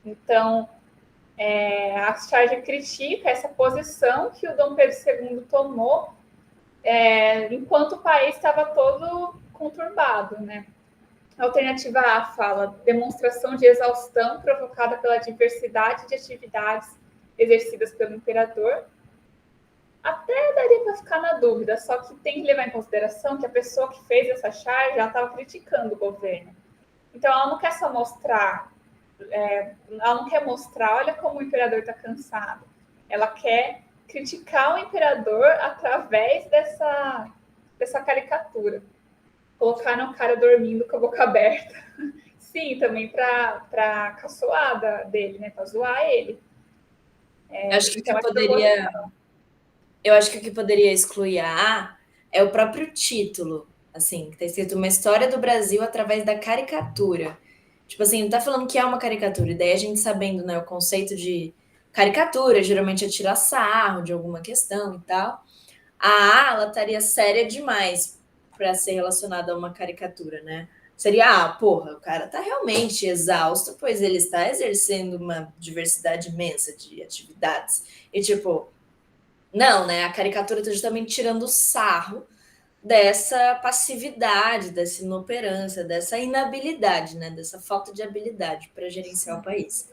Então, a charge critica essa posição que o Dom Pedro II tomou enquanto o país estava todo conturbado, né? A alternativa A fala demonstração de exaustão provocada pela diversidade de atividades exercidas pelo imperador. Até daria para ficar na dúvida, só que tem que levar em consideração que a pessoa que fez essa charge, ela estava criticando o governo. Então, ela não quer só mostrar, ela não quer mostrar, olha como o imperador está cansado. Ela quer criticar o imperador através dessa caricatura. Colocaram o cara dormindo com a boca aberta. Sim, também para caçoada dele, né? Para zoar ele. Acho que então, eu acho que o que poderia excluir a A é o próprio título, assim, que está escrito uma história do Brasil através da caricatura. Tipo assim, não tá falando que é uma caricatura, e daí a gente sabendo, né, o conceito de caricatura, geralmente é tirar sarro de alguma questão e tal. A A, ela estaria séria demais para ser relacionada a uma caricatura, né? Seria, porra, o cara tá realmente exausto, pois ele está exercendo uma diversidade imensa de atividades. E, tipo, não, né? A caricatura tá justamente tirando sarro dessa passividade, dessa inoperância, dessa inabilidade, né? Dessa falta de habilidade para gerenciar o país.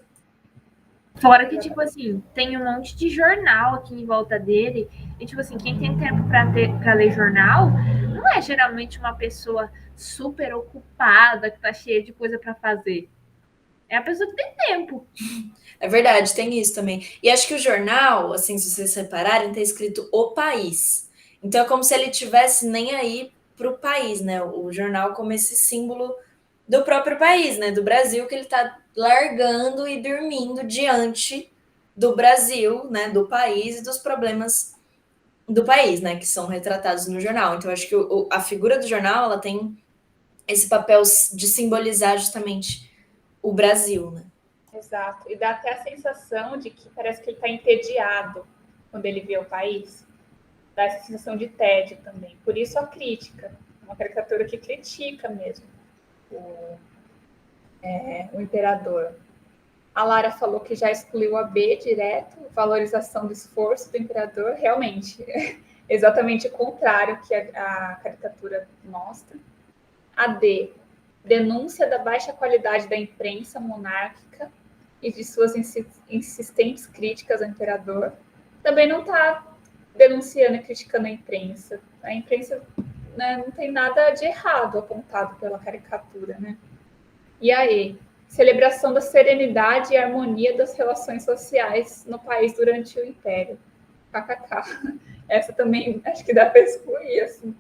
Fora que, tipo assim, tem um monte de jornal aqui em volta dele. E, tipo assim, quem tem tempo pra ler jornal não é geralmente uma pessoa super ocupada, que tá cheia de coisa para fazer. É a pessoa que tem tempo. É verdade, tem isso também. E acho que o jornal, assim, se vocês repararem, tá escrito O País. Então é como se ele tivesse nem aí pro país, né? O jornal como esse símbolo do próprio país, né? Do Brasil, que ele tá largando e dormindo diante do Brasil, né? Do país e dos problemas do país, né? Que são retratados no jornal. Então acho que a figura do jornal, ela tem esse papel de simbolizar justamente o Brasil, né? Exato. E dá até a sensação de que parece que ele está entediado quando ele vê o país. Dá essa sensação de tédio também. Por isso a crítica. Uma caricatura que critica mesmo o imperador. A Lara falou que já excluiu a B direto, valorização do esforço do imperador. Realmente, exatamente o contrário que a caricatura mostra. A D, denúncia da baixa qualidade da imprensa monárquica e de suas insistentes críticas ao imperador. Também não está denunciando e criticando a imprensa. A imprensa, né, não tem nada de errado apontado pela caricatura, né? E aí, celebração da serenidade e harmonia das relações sociais no país durante o Império. KKK. Essa também acho que dá para excluir, assim,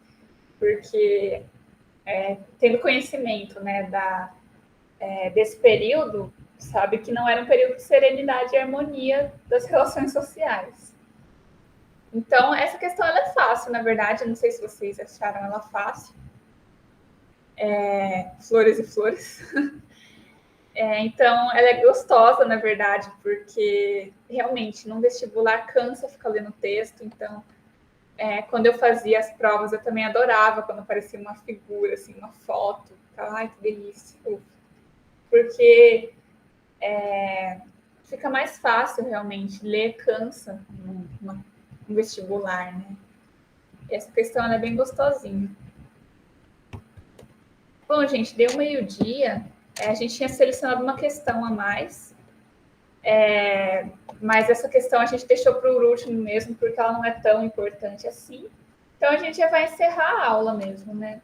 porque tendo conhecimento, né, desse período, sabe que não era um período de serenidade e harmonia das relações sociais. Então, essa questão ela é fácil, na verdade. Eu não sei se vocês acharam ela fácil. Flores e flores. Então, ela é gostosa, na verdade, porque realmente, num vestibular, cansa ficar lendo texto. Então, quando eu fazia as provas, eu também adorava quando aparecia uma figura, assim, uma foto. Ai, que delícia. Porque fica mais fácil, realmente. Ler cansa no vestibular, né? E essa questão ela é bem gostosinha. Bom, gente, deu meio-dia. A gente tinha selecionado uma questão a mais, mas essa questão a gente deixou para o último mesmo, porque ela não é tão importante assim. Então, a gente já vai encerrar a aula mesmo, né?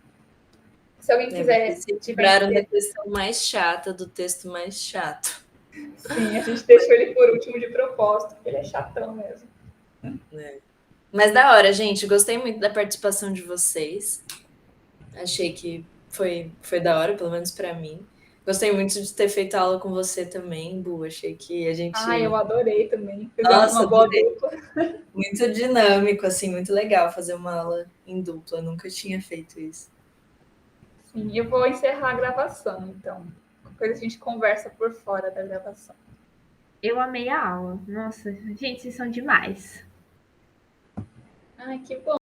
Se alguém quiser... Se libraram da questão mais chata, do texto mais chato. Sim, a gente deixou ele por último de propósito, porque ele é chatão mesmo. Mas da hora, gente. Gostei muito da participação de vocês. Achei que foi da hora, pelo menos para mim. Gostei muito de ter feito aula com você também, Bu. Achei que a gente... Eu adorei também. Nossa, uma boa dupla. Muito dinâmico, assim, muito legal fazer uma aula em dupla. Nunca tinha feito isso. Sim, eu vou encerrar a gravação, então. Depois a gente conversa por fora da gravação. Eu amei a aula. Nossa, gente, vocês são demais. Ai, que bom.